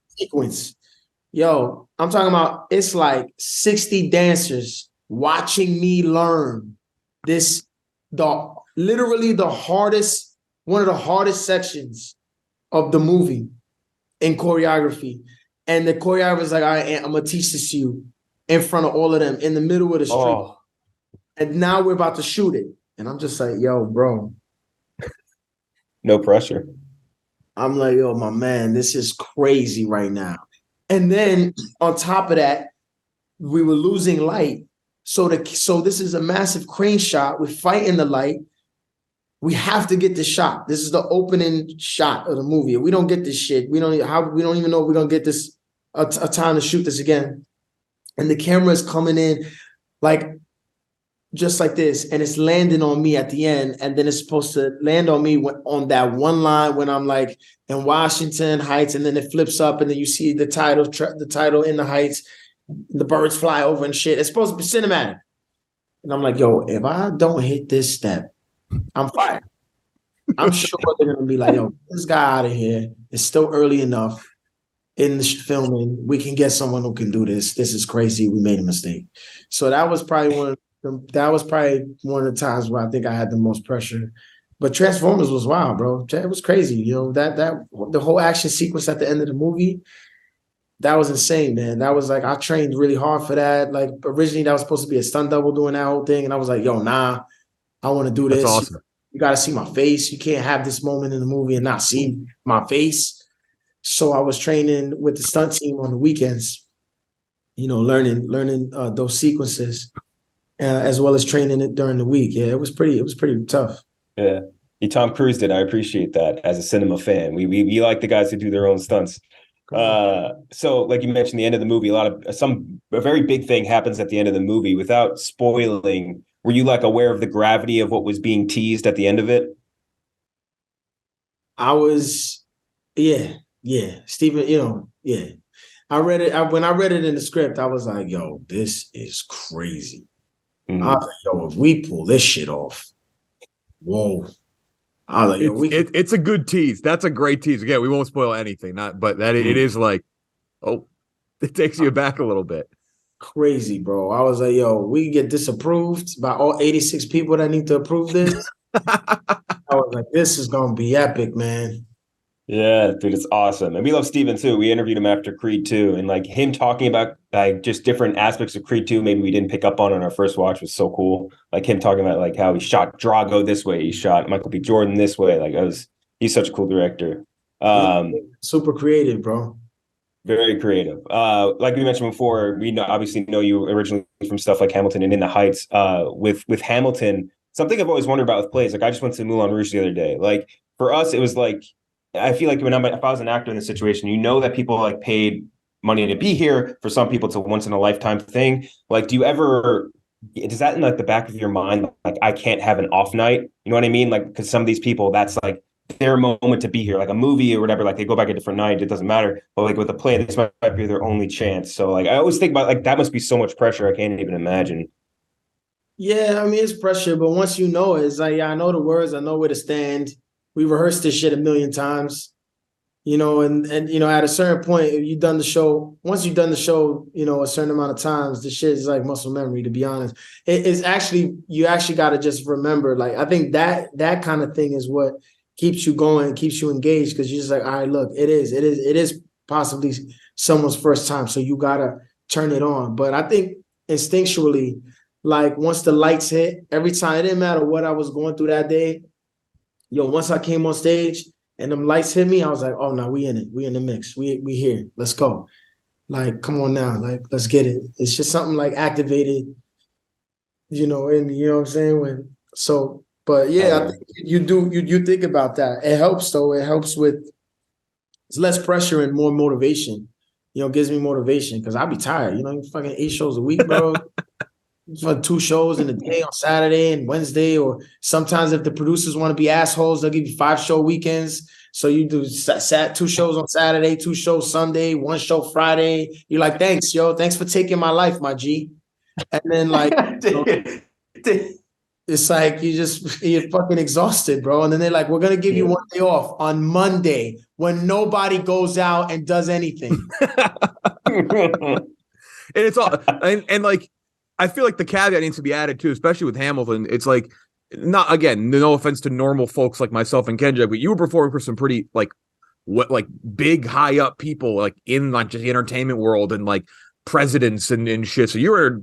sequence. I'm talking about, it's like 60 dancers watching me learn this, literally one of the hardest sections of the movie in choreography. And the choreographer is like, I'm going to teach this to you in front of all of them in the middle of the street. Oh. And now we're about to shoot it. And I'm just like, bro. No pressure. I'm like, my man, this is crazy right now. And then on top of that, we were losing light. So this is a massive crane shot. We're fighting the light. We have to get the shot. This is the opening shot of the movie. If we don't get this shit, we don't even know if we're gonna get this a time to shoot this again. And the camera is coming in like just like this, and it's landing on me at the end, and then it's supposed to land on me on that one line when I'm like in Washington Heights, and then it flips up, and then you see the title in the Heights, the birds fly over and shit. It's supposed to be cinematic, and I'm like, yo, if I don't hit this step, I'm fired. I'm sure they're gonna be like, yo, this guy out of here. It's still early enough in the filming. We can get someone who can do this. This is crazy. We made a mistake. So that was probably one of the times where I think I had the most pressure. But Transformers was wild, bro. It was crazy. You know, that the whole action sequence at the end of the movie, that was insane, man. That was like, I trained really hard for that. Like, originally that was supposed to be a stunt double doing that whole thing. And I was like, yo, nah, I want to do this. That's awesome. You got to see my face. You can't have this moment in the movie and not see my face. So I was training with the stunt team on the weekends, you know, learning those sequences, as well as training it during the week. Yeah, it was pretty tough. Yeah, you Tom Cruised it. I appreciate that as a cinema fan. We like the guys who do their own stunts. So like you mentioned, the end of the movie, a very big thing happens at the end of the movie. Without spoiling, were you like aware of the gravity of what was being teased at the end of it? I was, yeah, Stephen, you know, yeah. I read it when I read it in the script. I was like, yo, this is crazy. Mm-hmm. I was like, yo, if we pull this shit off, whoa. I was like, yo, it's a good tease. That's a great tease. Again, we won't spoil anything, it is like, oh, it takes you back a little bit. Crazy, bro. I was like, yo, we get disapproved by all 86 people that need to approve this. I was like, this is gonna be epic, man. Yeah, dude, it's awesome. And we love Steven too. We interviewed him after Creed 2, and like him talking about like just different aspects of Creed 2 maybe we didn't pick up on our first watch was so cool. Like him talking about like how he shot Drago this way, he shot Michael B. Jordan this way. Like he's such a cool director. Super creative, bro. Very creative. Like we mentioned before, we obviously know you originally from stuff like Hamilton and In the Heights. With Hamilton, something I've always wondered about with plays. Like I just went to Moulin Rouge the other day. Like for us, it was like I feel like if I was an actor in this situation, you know that people like paid money to be here. For some people, it's a once in a lifetime thing. Like, does that in like the back of your mind, like I can't have an off night? You know what I mean? Like, because some of these people, that's like their moment to be here, like a movie or whatever. Like they go back a different night, it doesn't matter. But like with a play, this might be their only chance. So like I always think about like that must be so much pressure. I can't even imagine. Yeah, I mean it's pressure, but once you know it, it's like, yeah, I know the words, I know where to stand. We rehearsed this shit a million times, you know, and you know, at a certain point, if you've done the show, once you've done the show, you know, a certain amount of times, the shit is like muscle memory, to be honest. It's actually, you actually got to just remember, like, I think that kind of thing is what keeps you going, keeps you engaged, because you're just like, all right, look, it is possibly someone's first time, so you got to turn it on. But I think instinctually, like, once the lights hit, every time, it didn't matter what I was going through that day, yo, once I came on stage and them lights hit me, I was like, oh no, we in it. We in the mix. We here. Let's go. Like, come on now. Like, let's get it. It's just something like activated, you know, and you know what I'm saying? But yeah, I think you think about that. It helps though. It helps with, it's less pressure and more motivation. You know, gives me motivation because I'll be tired. You know, fucking 8 shows a week, bro. For 2 shows in a day on Saturday and Wednesday, or sometimes if the producers want to be assholes, they'll give you 5-show weekends. So you do 2 shows on Saturday, 2 shows Sunday, 1 show Friday. You're like, thanks, yo. Thanks for taking my life, my G. And then like, it's like you're fucking exhausted, bro. And then they're like, we're going to give you 1 day off on Monday when nobody goes out and does anything. And it's all, and like, I feel like the caveat needs to be added too, especially with Hamilton. It's like, not, again, no offense to normal folks like myself and Kenja, but you were performing for some pretty like big high up people like in like just the entertainment world and like presidents and shit. So you were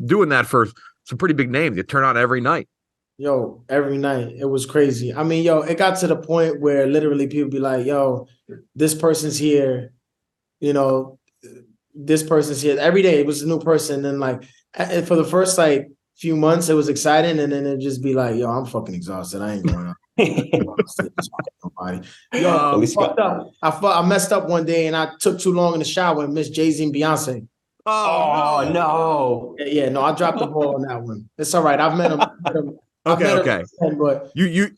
doing that for some pretty big names. You turn on every night. Yo, every night. It was crazy. I mean, yo, it got to the point where literally people be like, yo, this person's here, you know, this person's here. Every day it was a new person. And like, for the first like few months, it was exciting, and then it'd just be like, "Yo, I'm fucking exhausted. I ain't going out." Yo, I messed up one day, and I took too long in the shower and missed Jay-Z and Beyonce. Oh no. Yeah, no, I dropped the ball on that one. It's all right. I've met him. Okay. But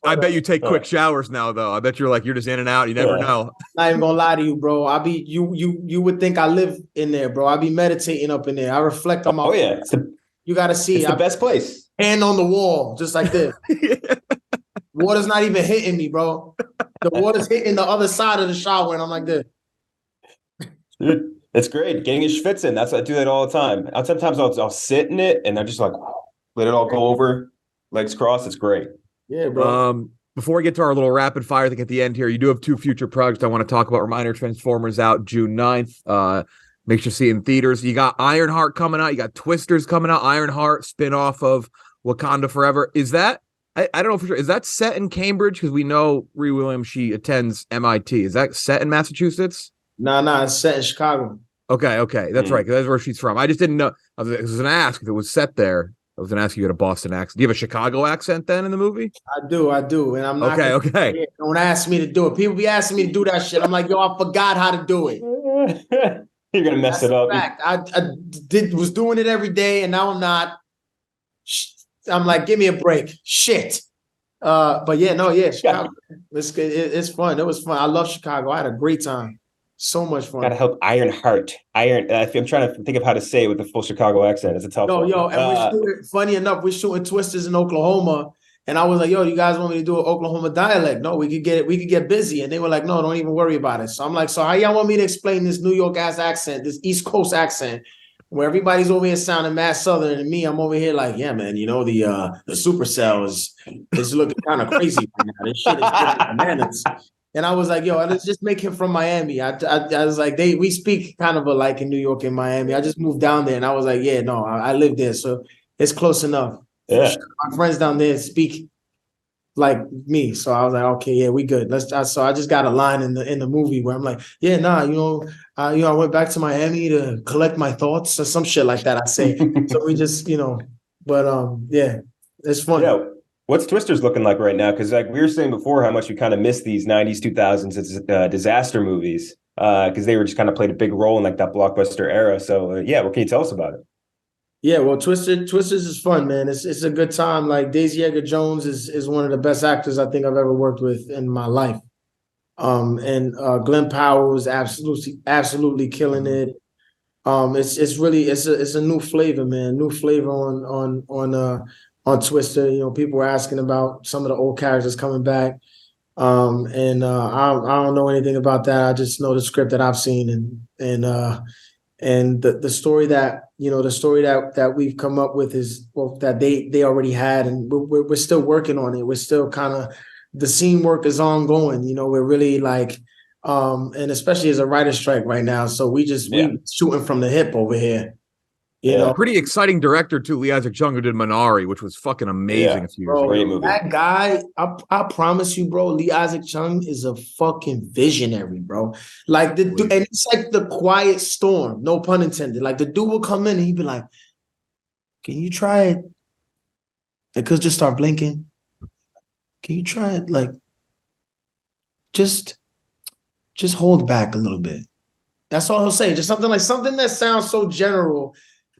I bet you take quick showers now, though. I bet you're just in and out. You never know. Not even gonna lie to you, bro. You would think I live in there, bro. I be meditating up in there. I reflect on my. Oh yeah, you got to see. It's the best place. Hand on the wall, just like this. Water's not even hitting me, bro. The water's hitting the other side of the shower, and I'm like this. Dude, it's great. Getting his schwitz in. I do that all the time. Sometimes I'll sit in it and I just like let it all go over, legs crossed. It's great. Yeah, bro. Before we get to our little rapid fire thing at the end here, you do have 2 future projects I want to talk about. Reminder: Transformers out June 9th. Make sure to see it in theaters. You got Ironheart coming out. You got Twisters coming out. Ironheart, spinoff of Wakanda Forever. Is that, I don't know for sure, is that set in Cambridge? Because we know Ree Williams, she attends MIT. Is that set in Massachusetts? No, it's set in Chicago. Okay. That's right. That's where she's from. I just didn't know. I was going to ask if it was set there. I was going to ask you had a Boston accent. Do you have a Chicago accent then in the movie? I do. And I'm not. Okay. Don't ask me to do it. People be asking me to do that shit. I'm like, yo, I forgot how to do it. You're going to mess it up. Fact. I was doing it every day, and now I'm not. I'm like, give me a break. Shit. But Chicago. It's fun. It was fun. I love Chicago. I had a great time. So much fun. Gotta help Ironheart. I'm trying to think of how to say it with the full Chicago accent. It's a tough one. And funny enough, we're shooting Twisters in Oklahoma. And I was like, yo, you guys want me to do an Oklahoma dialect? No, we could get busy. And they were like, no, don't even worry about it. So I'm like, so how y'all want me to explain this New York ass accent, this East Coast accent, where everybody's over here sounding mad Southern, and me, I'm over here like, yeah, man, the supercell is looking kind of crazy right now. This shit is bananas. And I was like, yo, let's just make him from Miami. I was like, we speak kind of alike in New York and Miami. I just moved down there, and I was like, yeah, no, I live there, so it's close enough. Yeah. My friends down there speak like me, so I was like, okay, yeah, we good. So I just got a line in the movie where I'm like, yeah, nah, I went back to Miami to collect my thoughts or some shit like that. I say, so we just, but yeah, it's fun. Yeah. What's Twisters looking like right now? Because like we were saying before, how much we kind of miss these 90s, 2000s disaster movies because they were just kind of played a big role in like that blockbuster era. So what can you tell us about it? Yeah, well, Twisters is fun, man. It's a good time. Like Daisy Edgar Jones is one of the best actors I think I've ever worked with in my life. And Glenn Powell was absolutely killing it. It's a new flavor, man. New flavor on Twister. People were asking about some of the old characters coming back. I don't know anything about that. I just know the script that I've seen and the story that we've come up with is that they already had, and we're still working on it. We're still kind of, the scene work is ongoing. We're really like, and especially as a writer's strike right now. So we shooting from the hip over here. Pretty exciting director too, Lee Isaac Chung, who did Minari, which was fucking amazing a few years ago. Great movie. That guy, I promise you, bro, Lee Isaac Chung is a fucking visionary, bro. Like and it's like the quiet storm, no pun intended. Like the dude will come in and he'd be like, "Can you try it?" It could just start blinking. Can you try it? Like, just hold back a little bit. That's all he'll say. Just something that sounds so general.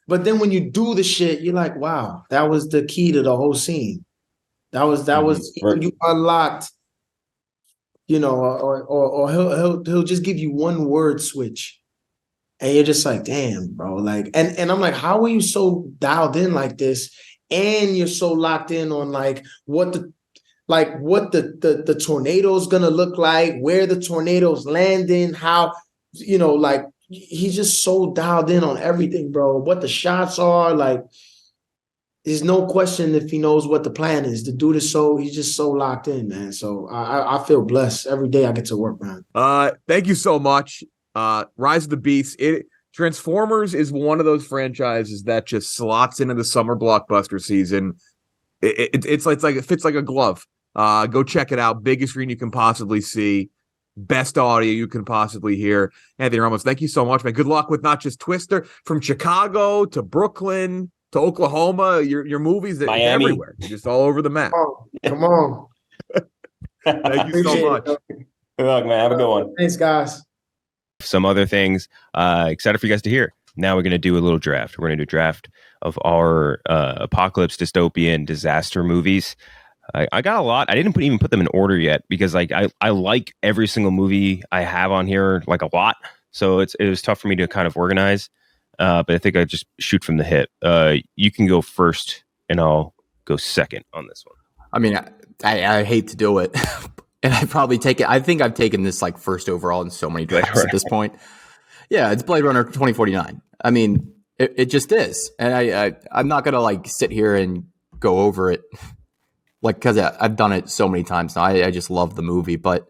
But then when you do the shit, you're like, wow, that was the key to the whole scene. That was you unlocked, or he'll just give you one word switch. And you're just like, damn, bro. Like, and I'm like, how are you so dialed in like this? And you're so locked in on what the tornado's gonna look like, where the tornado's landing, how, he's just so dialed in on everything, bro. What the shots are, like, there's no question if he knows what the plan is. The dude is he's just so locked in, man. So I feel blessed every day I get to work, man. Thank you so much. Rise of the Beast. Transformers is one of those franchises that just slots into the summer blockbuster season. It fits like a glove. Go check it out. Biggest screen you can possibly see. Best audio you can possibly hear. Anthony Ramos, thank you so much, man. Good luck with not just Twister, from Chicago to Brooklyn to Oklahoma. Your movies that everywhere. You're just all over the map. Come on. Thank you so much. Good luck, man. Have a good one. Thanks, guys. Some other things excited for you guys to hear. now we're going to do a little draft. We're going to do a draft of our apocalypse, dystopian, disaster movies. I got a lot. I didn't even put them in order yet because like I like every single movie I have on here like a lot. So it was tough for me to kind of organize. But I think I just shoot from the hip. You can go first, and I'll go second on this one. I mean, I hate to do it, and I probably take it. I think I've taken this like first overall in so many drafts at this point. Yeah, it's Blade Runner 2049. I mean, it just is, and I'm not gonna like sit here and go over it, like because I've done it so many times now. I just love the movie, but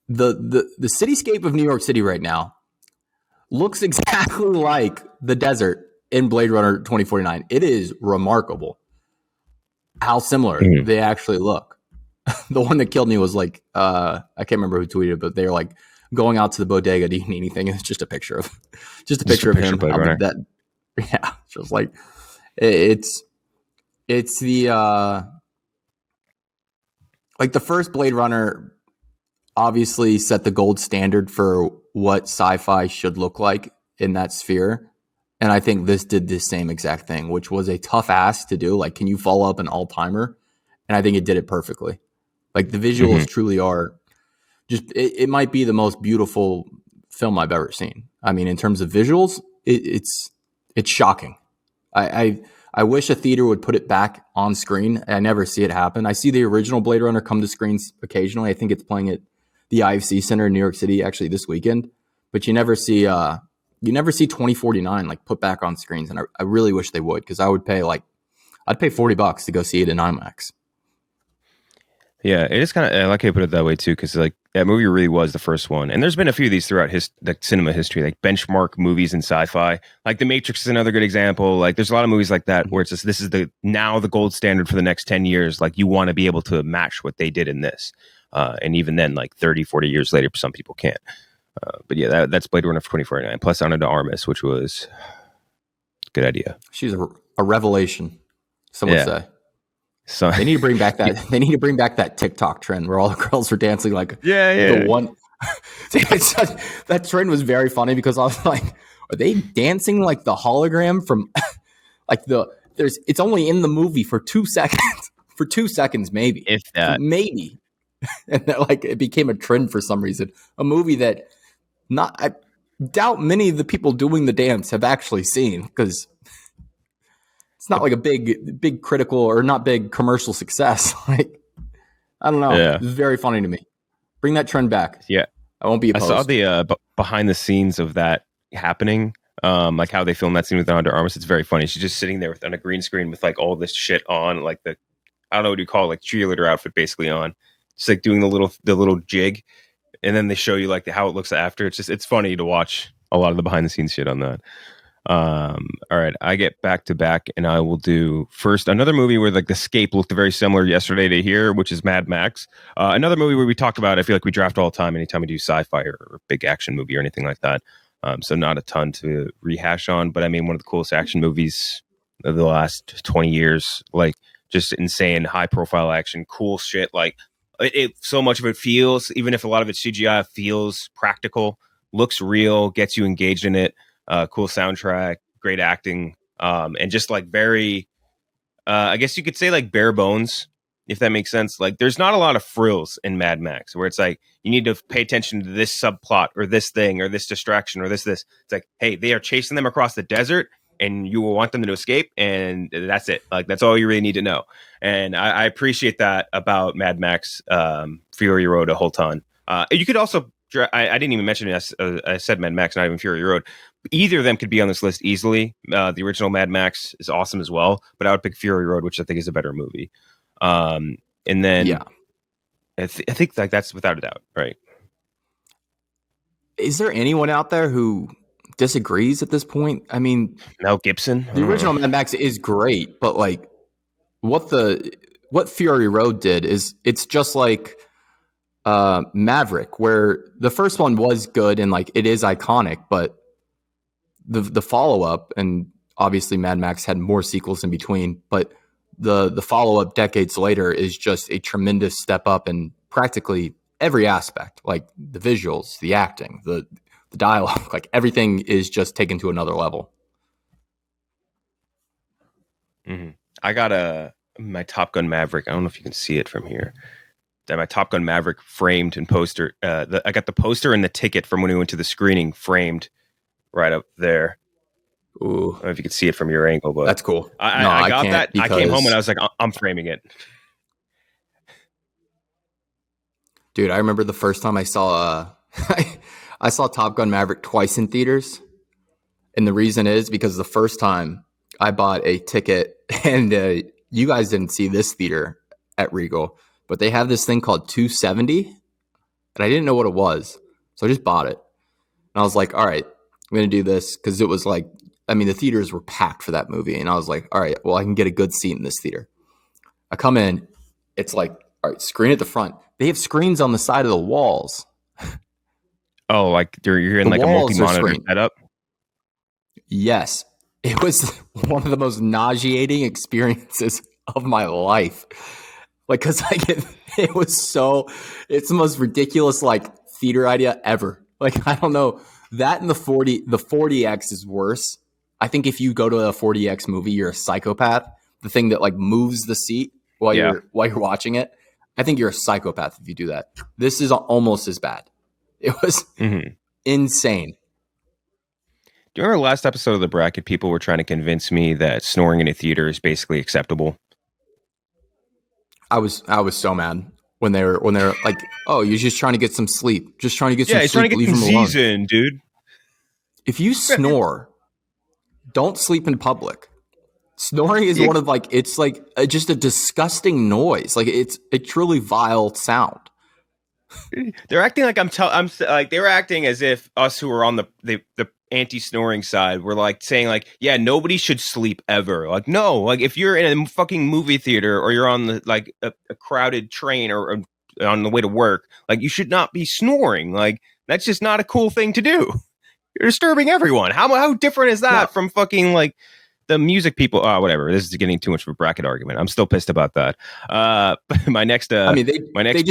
the cityscape of New York City right now looks exactly like the desert in Blade Runner 2049. It is remarkable how similar they actually look. The one that killed me was like, I can't remember who tweeted, but they're like going out to the bodega. Do you need anything? It's just a picture of him. That, yeah, just like it's the like the first Blade Runner obviously set the gold standard for what sci-fi should look like in that sphere. And I think this did the same exact thing, which was a tough ask to do. Like, can you follow up an all-timer? And I think it did it perfectly. Like, the visuals truly are just, it might be the most beautiful film I've ever seen. I mean, in terms of visuals, it's shocking. I wish a theater would put it back on screen. I never see it happen. I see the original Blade Runner come to screens occasionally. I think it's playing at the IFC Center in New York City actually this weekend, but you never see 2049 like put back on screens, and I really wish they would, because I'd pay $40 to go see it in IMAX. Yeah, it is kind of, I like how you put it that way too, because like that movie really was the first one, and there's been a few of these throughout the cinema history, like benchmark movies in sci-fi. Like The Matrix is another good example. Like there's a lot of movies like that where it's just, this is the gold standard for the next 10 years. Like you want to be able to match what they did in this. And even then, like 30, 40 years later, some people can't. But yeah, that's Blade Runner 2049. Plus Ana de Armas, which was a good idea. She's a revelation, some would say. So they need to bring back that. They need to bring back that TikTok trend where all the girls are dancing like the one. That trend was very funny because I was like, are they dancing like the hologram from like it's only in the movie for 2 seconds. For 2 seconds, maybe. If that. Maybe. And like it became a trend for some reason. A movie that I doubt many of the people doing the dance have actually seen, because it's not like a big critical or not big commercial success. Like, I don't know. Yeah. It's very funny to me. Bring that trend back. Yeah. I won't be opposed. I saw the behind the scenes of that happening. Like how they filmed that scene with Ana de Armas. It's very funny. She's just sitting there on a green screen with like all this shit on, like I don't know what you call it, like cheerleader outfit basically on. Just like doing the little jig, and then they show you like how it looks after. It's funny to watch a lot of the behind the scenes shit on that. All right, I get back to back, and I will do first another movie where like the scape looked very similar yesterday to here, which is Mad Max. Another movie where we talk about, I feel like we draft all the time anytime we do sci-fi or big action movie or anything like that. So not a ton to rehash on, but I mean one of the coolest action movies of the last 20 years, like just insane high profile action, cool shit. Like it so much of it feels, even if a lot of it's CGI, feels practical, looks real, gets you engaged in it. Cool soundtrack, great acting, and just like very, I guess you could say like bare bones, if that makes sense. Like there's not a lot of frills in Mad Max where it's like you need to pay attention to this subplot or this thing or this distraction or this. It's like, hey, they are chasing them across the desert and you will want them to escape, and that's it. Like that's all you really need to know. And I appreciate that about Mad Max, Fury Road a whole ton. You could also, I didn't even mention it. I said Mad Max, not even Fury Road. Either of them could be on this list easily. The original Mad Max is awesome as well, but I would pick Fury Road, which I think is a better movie. And then, yeah, I think like that's without a doubt, right? Is there anyone out there who disagrees at this point? I mean, Mel Gibson. The original Mad Max is great, but like what Fury Road did is it's just like Maverick, where the first one was good and like it is iconic, but the follow-up, and obviously Mad Max had more sequels in between, but the follow-up decades later is just a tremendous step up in practically every aspect, like the visuals, the acting, the the dialogue, like everything is just taken to another level. Mm-hmm. I got my Top Gun Maverick. I don't know if you can see it from here. My Top Gun Maverick framed and poster. I got the poster and the ticket from when we went to the screening framed right up there. Ooh, I don't know if you can see it from your angle, but that's cool. I got that. I came home and I was like, I'm framing it. Dude, I remember the first time I saw I saw Top Gun Maverick twice in theaters. And the reason is because the first time I bought a ticket, and you guys didn't see this theater at Regal, but they have this thing called 270, and I didn't know what it was. So I just bought it. And I was like, all right, I'm going to do this, because it was like, I mean, the theaters were packed for that movie. And I was like, all right, well, I can get a good seat in this theater. I come in, it's like, all right, screen at the front. They have screens on the side of the walls. Oh, like you're in like a multi-monitor setup? Yes. It was one of the most nauseating experiences of my life. Like, because it's the most ridiculous, like, theater idea ever. Like, I don't know. That and the 40X is worse. I think if you go to a 40X movie, you're a psychopath. The thing that, like, moves the seat while you're watching it. I think you're a psychopath if you do that. This is almost as bad. It was insane. Do you remember the last episode of The Bracket? People were trying to convince me that snoring in a theater is basically acceptable. I was so mad when they were like, "Oh, you're just trying to get some sleep. Just trying to get some sleep. Trying to get some Z's in, dude." If you snore, don't sleep in public. Snoring is one of, like, it's like just a disgusting noise. Like, it's a truly vile sound. They're acting like like they were acting as if us who are on the anti-snoring side were like saying like, yeah, nobody should sleep ever. Like, no, like if you're in a fucking movie theater or you're on the like a crowded train or on the way to work, like you should not be snoring. Like that's just not a cool thing to do. You're disturbing everyone. How different is that from fucking like the music people? Whatever. This is getting too much of a bracket argument. I'm still pissed about that. My next. I mean, they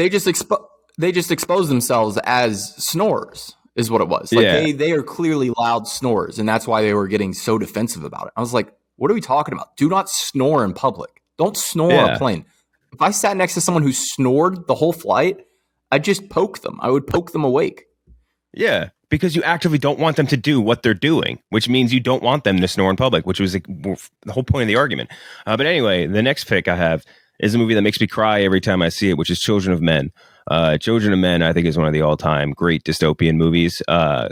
just expose themselves as snorers. Is what it was. Like they are clearly loud snorers, and that's why they were getting so defensive about it. I was like, what are we talking about? Do not snore in public. Don't snore on a plane. If I sat next to someone who snored the whole flight, I'd just poke them. I would poke them awake. Yeah, because you actively don't want them to do what they're doing, which means you don't want them to snore in public, which was the whole point of the argument. But anyway, the next pick I have is a movie that makes me cry every time I see it, which is Children of Men. Children of Men, I think, is one of the all-time great dystopian movies.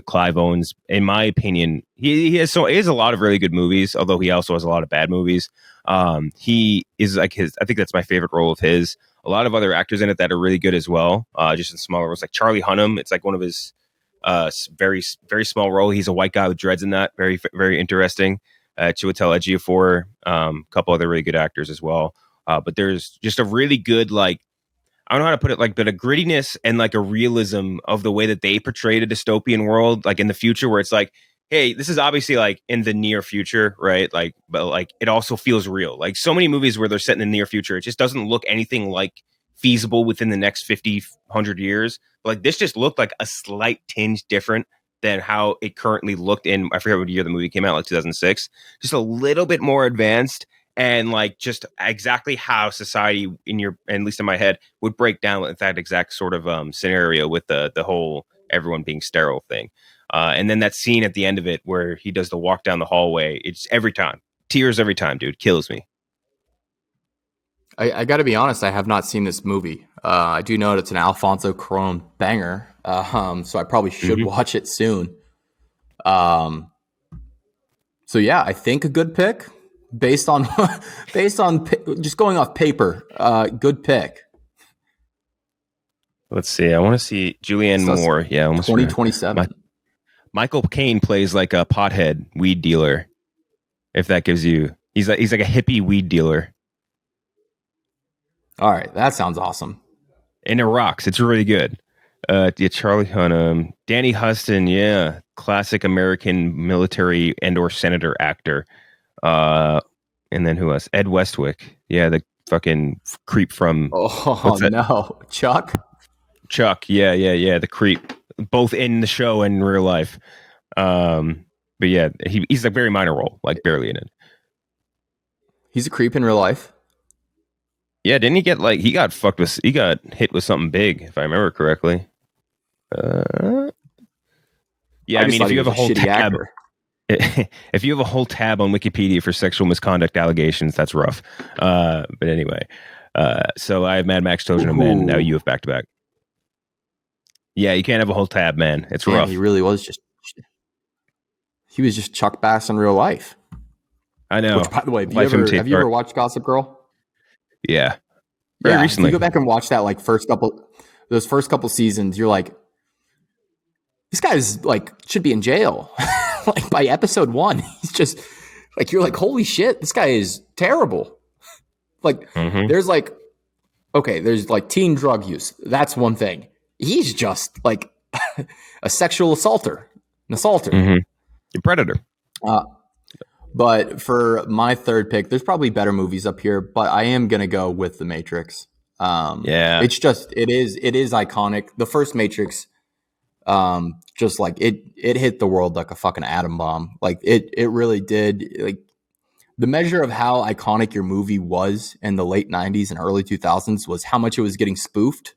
Clive Owens, in my opinion, he has a lot of really good movies, although he also has a lot of bad movies. He is like I think that's my favorite role of his. A lot of other actors in it that are really good as well, just in smaller roles, like Charlie Hunnam. It's like one of his very, very small role. He's a white guy with dreads in that. Very, very interesting. Chiwetel Ejiofor, a couple other really good actors as well. But there's just a really good, like, I don't know how to put it, like, but a grittiness and like a realism of the way that they portrayed a dystopian world, like in the future, where it's like, hey, this is obviously like in the near future, right? Like, but like it also feels real. Like so many movies where they're set in the near future, it just doesn't look anything like feasible within the next 50, 100 years. But like this just looked like a slight tinge different than how it currently looked in, I forget what year the movie came out, like 2006. Just a little bit more advanced. And like just exactly how society at least in my head, would break down with that exact sort of scenario with the whole everyone being sterile thing. And then that scene at the end of it where he does the walk down the hallway, it's every time. Tears every time, dude. Kills me. I got to be honest, I have not seen this movie. I do know it's an Alfonso Cuarón banger, so I probably should watch it soon. So yeah, I think a good pick. Based on just going off paper, good pick. Let's see. I want to see Julianne Moore. Yeah, almost 2027. Michael Caine plays like a pothead weed dealer. If that gives you, he's like a hippie weed dealer. All right, that sounds awesome. And it rocks. It's really good. Charlie Hunnam, Danny Huston. Yeah, classic American military and/or senator actor. And then who else? Ed Westwick. Yeah, the fucking creep from. Oh no, Chuck. Yeah, the creep. both in the show and in real life. But yeah, he's a very minor role, like barely in it. He's a creep in real life. Yeah, didn't he get he got hit with something big, if I remember correctly. Yeah, I mean, if you have a whole tab, if you have a whole tab on Wikipedia for sexual misconduct allegations, that's rough. But anyway, so I have Mad Max Children of Men. Now you have back to back. Yeah, you can't have a whole tab, man. It's rough. He really was just Chuck Bass in real life. I know. Which, by the way, have you ever watched Gossip Girl? Yeah. Very recently. If you go back and watch that those first couple seasons, you're like, this guy's should be in jail. By episode 1, he's just you're like, holy shit, this guy is terrible. There's there's teen drug use. That's one thing. He's just a sexual assaulter, an assaulter. A predator. But for my third pick, there's probably better movies up here, but I am going to go with The Matrix. It's just, it is iconic. The first Matrix, just it hit the world like a fucking atom bomb. It really did. The measure of how iconic your movie was in the late 90s and early 2000s was how much it was getting spoofed.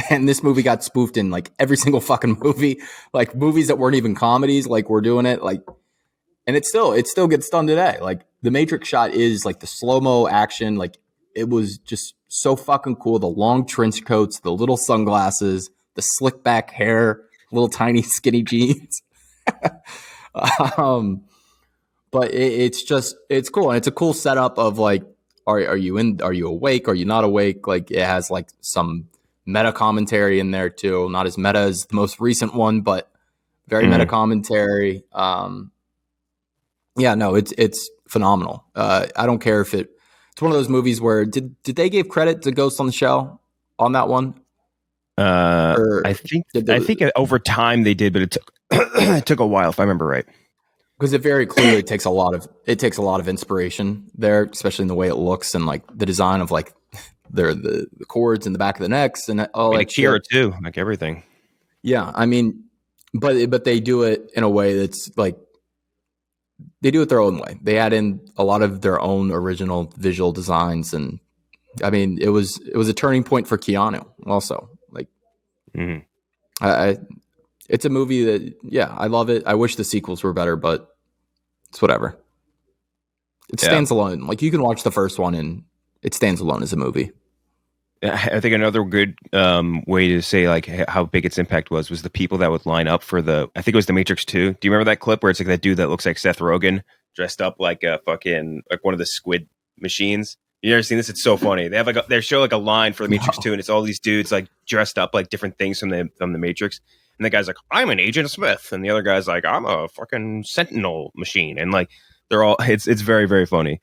And this movie got spoofed in every single fucking movie, movies that weren't even comedies, we're doing it. And it still gets done today. The Matrix shot is the slow-mo action. It was just so fucking cool. The long trench coats, the little sunglasses, the slick back hair, little tiny skinny jeans. But it's cool. And it's a cool setup of are you awake? Are you not awake? It has some meta commentary in there too. Not as meta as the most recent one, but very meta commentary. Yeah, no, it's phenomenal. I don't care if it's one of those movies where did they give credit to Ghost on the Shell on that one? I think over time they did, but it took a while, if I remember right. Because it very clearly takes a lot of inspiration there, especially in the way it looks and the design of the cords in the back of the necks and all that shit. Kira too, everything. Yeah, I mean, but they do it in a way that's they do it their own way. They add in a lot of their own original visual designs, and I mean, it was a turning point for Keanu. Also, it's a movie that I love it. I wish the sequels were better, but it's whatever. It stands alone. You can watch the first one and it stands alone as a movie. I think another good way to say how big its impact was the people that would line up for I think it was The Matrix 2. Do you remember that clip where it's that dude that looks like Seth Rogen dressed up like a fucking one of the squid machines? You ever seen this? It's so funny. They have they show a line for The Matrix 2, and it's all these dudes dressed up different things from the Matrix. And the guy's like, I'm an Agent Smith, and the other guy's like, I'm a fucking Sentinel machine, and they're all. It's very, very funny.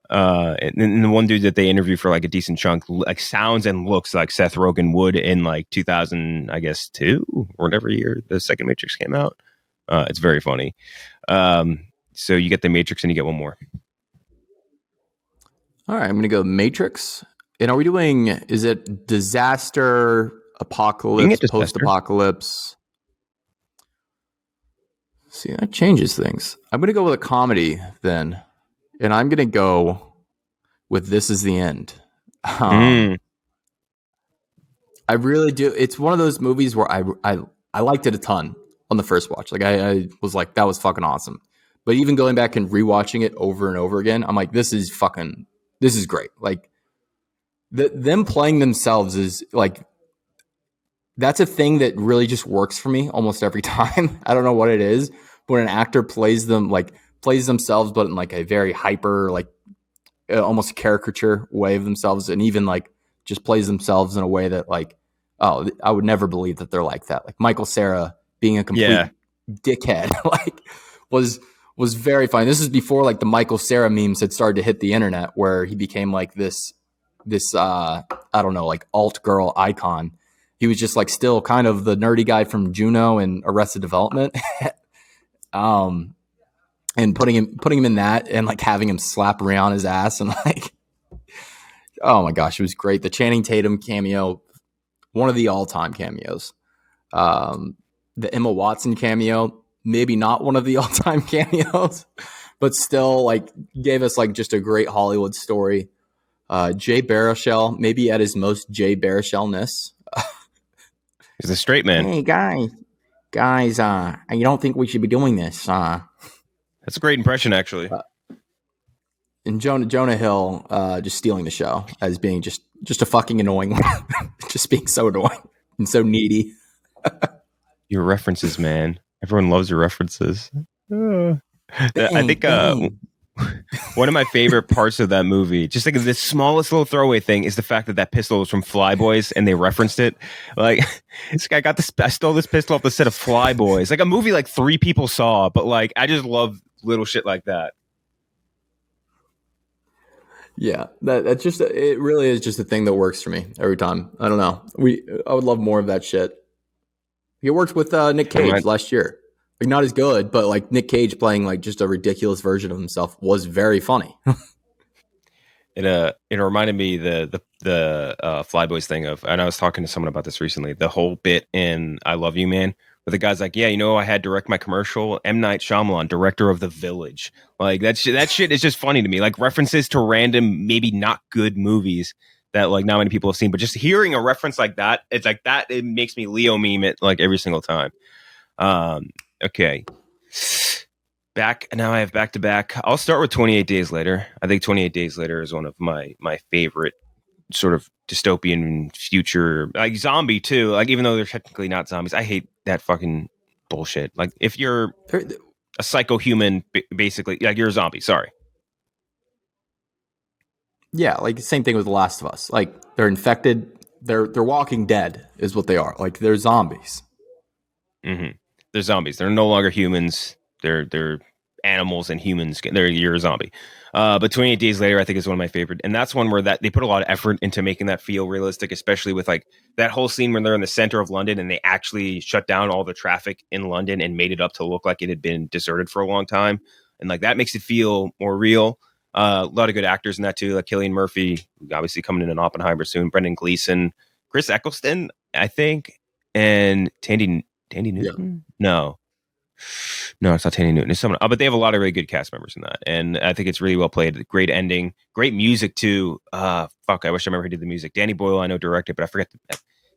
And the one dude that they interview for a decent chunk sounds and looks like Seth Rogen would in 2000, I guess 2 or whatever year the second Matrix came out. It's very funny. So you get The Matrix and you get one more. All right, I'm going to go Matrix. And are we doing? Is it disaster, apocalypse, post-apocalypse? See, that changes things. I'm going to go with a comedy then. And I'm going to go with This Is the End. I really do. It's one of those movies where I liked it a ton on the first watch. I was like, that was fucking awesome. But even going back and rewatching it over and over again, I'm like, this is great. Them playing themselves is that's a thing that really just works for me almost every time. I don't know what it is, but when an actor plays themselves, but in a very hyper, almost caricature way of themselves, and even just plays themselves in a way that I would never believe that they're like that. Michael Cera being a complete dickhead, was very funny. This is before the Michael Cera memes had started to hit the internet, where he became this I don't know, alt girl icon. He was just still kind of the nerdy guy from Juno and Arrested Development. And putting him in that and having him slap Rihanna's ass and oh my gosh, it was great. The Channing Tatum cameo, one of the all-time cameos. The Emma Watson cameo, maybe not one of the all-time cameos, but still like gave us like just a great Hollywood story. Jay Baruchel, maybe at his most Jay Baruchel-ness. He's a straight man. Hey guys, you don't think we should be doing this? That's a great impression, actually. And Jonah Hill just stealing the show as being just a fucking annoying one. Just being so annoying and so needy. Your references, man. Everyone loves your references. I think one of my favorite parts of that movie, just like the smallest little throwaway thing, is the fact that pistol was from Fly Boys and they referenced it. Like, this guy I stole this pistol off the set of Fly Boys. Like a movie like 3 people saw, but like I just love little shit like that. Yeah, that's just it. Really is just a thing that works for me every time. I don't know. I would love more of that shit. He worked with Nick Cage last year. Like not as good, but like Nick Cage playing like just a ridiculous version of himself was very funny. It reminded me the Flyboys thing of, and I was talking to someone about this recently. The whole bit in I Love You, Man, where the guy's like, yeah, I had direct my commercial. M. Night Shyamalan, director of The Village. Like that shit is just funny to me. Like references to random, maybe not good movies that like not many people have seen, but just hearing a reference like that, it's like that. It makes me Leo meme it like every single time. Okay. Now I have back to back. I'll start with 28 Days Later. I think 28 Days Later is one of my favorite sort of dystopian future, like zombie too. Like even though they're technically not zombies, I hate that fucking bullshit. Like if you're a psycho human, basically, like you're a zombie. Sorry. Yeah, like same thing with The Last of Us. Like they're infected. They're Walking Dead is what they are. Like they're zombies. Mm-hmm. They're zombies. They're no longer humans. They're animals and humans. You're a zombie. But 28 Days Later, I think, is one of my favorite. And that's one where that they put a lot of effort into making that feel realistic, especially with like that whole scene when they're in the center of London and they actually shut down all the traffic in London and made it up to look like it had been deserted for a long time. And like that makes it feel more real. A lot of good actors in that too, like Cillian Murphy, obviously coming in Oppenheimer soon, Brendan Gleeson, Chris Eccleston, I think, and Tandy Newton? Yeah. No, it's not Tandy Newton. It's someone. But they have a lot of really good cast members in that, and I think it's really well played. Great ending, great music too. I wish I remember who did the music. Danny Boyle, I know directed, but I forget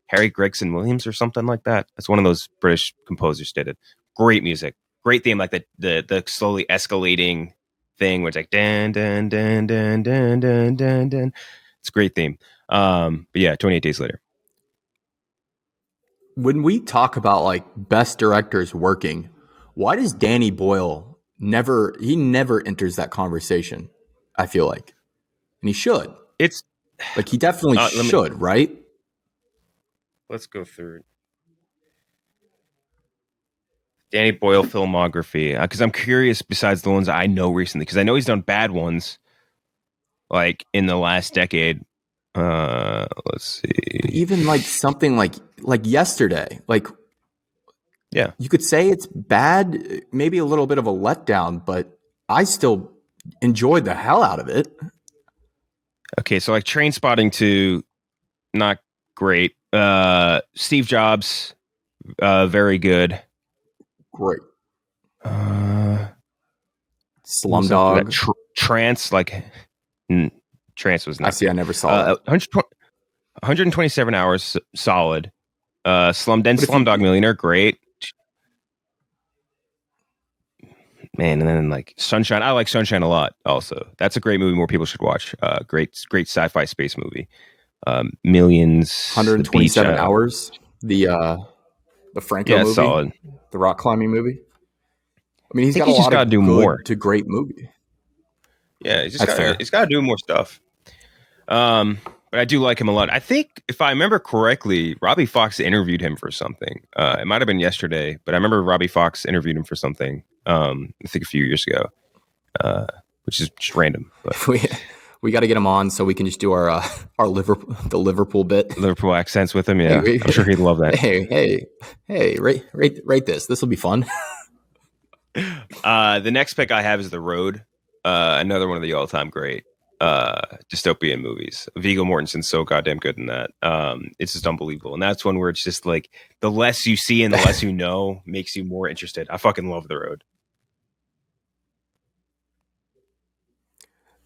Harry Gregson Williams or something like that. That's one of those British composers did it. Great music, great theme, like the slowly escalating thing, where it's like dan dan dan dan dan dan dan dan. It's a great theme. But yeah, 28 Days Later. When we talk about like best directors working, why does Danny Boyle never enters that conversation? I feel like, and he should. It's like he definitely should, right? Let's go through it. Danny Boyle filmography, because I'm curious. Besides the ones I know recently, because I know he's done bad ones, like in the last decade. Let's see. Even like something like Yesterday, like. Yeah, you could say it's bad, maybe a little bit of a letdown, but I still enjoyed the hell out of it. Okay, so like Trainspotting 2, not great. Steve Jobs, very good. Great. Slumdog. Trance, like Trance was not. I see. I never saw that. 127 hours, solid. Slumdog Millionaire, great. Man, and then like Sunshine. I like Sunshine a lot. Also, that's a great movie. More people should watch. Great sci-fi space movie. Millions. 127 hours. The Franco movie. Solid. The rock climbing movie. I mean, he's got a lot of good to great movie. Yeah, he's got to do more stuff. But I do like him a lot. I think, if I remember correctly, Robbie Fox interviewed him for something. It might have been yesterday, but I remember Robbie Fox interviewed him for something. I think a few years ago, which is just random. But. We got to get him on so we can just do our Liverpool bit. Liverpool accents with him. Yeah, I'm sure he'd love that. Hey, rate this. This will be fun. The next pick I have is The Road. Another one of the all-time great. dystopian movies. Viggo Mortensen's so goddamn good in that. It's just unbelievable. And that's one where it's just like the less you see and the less you know makes you more interested. I fucking love The Road.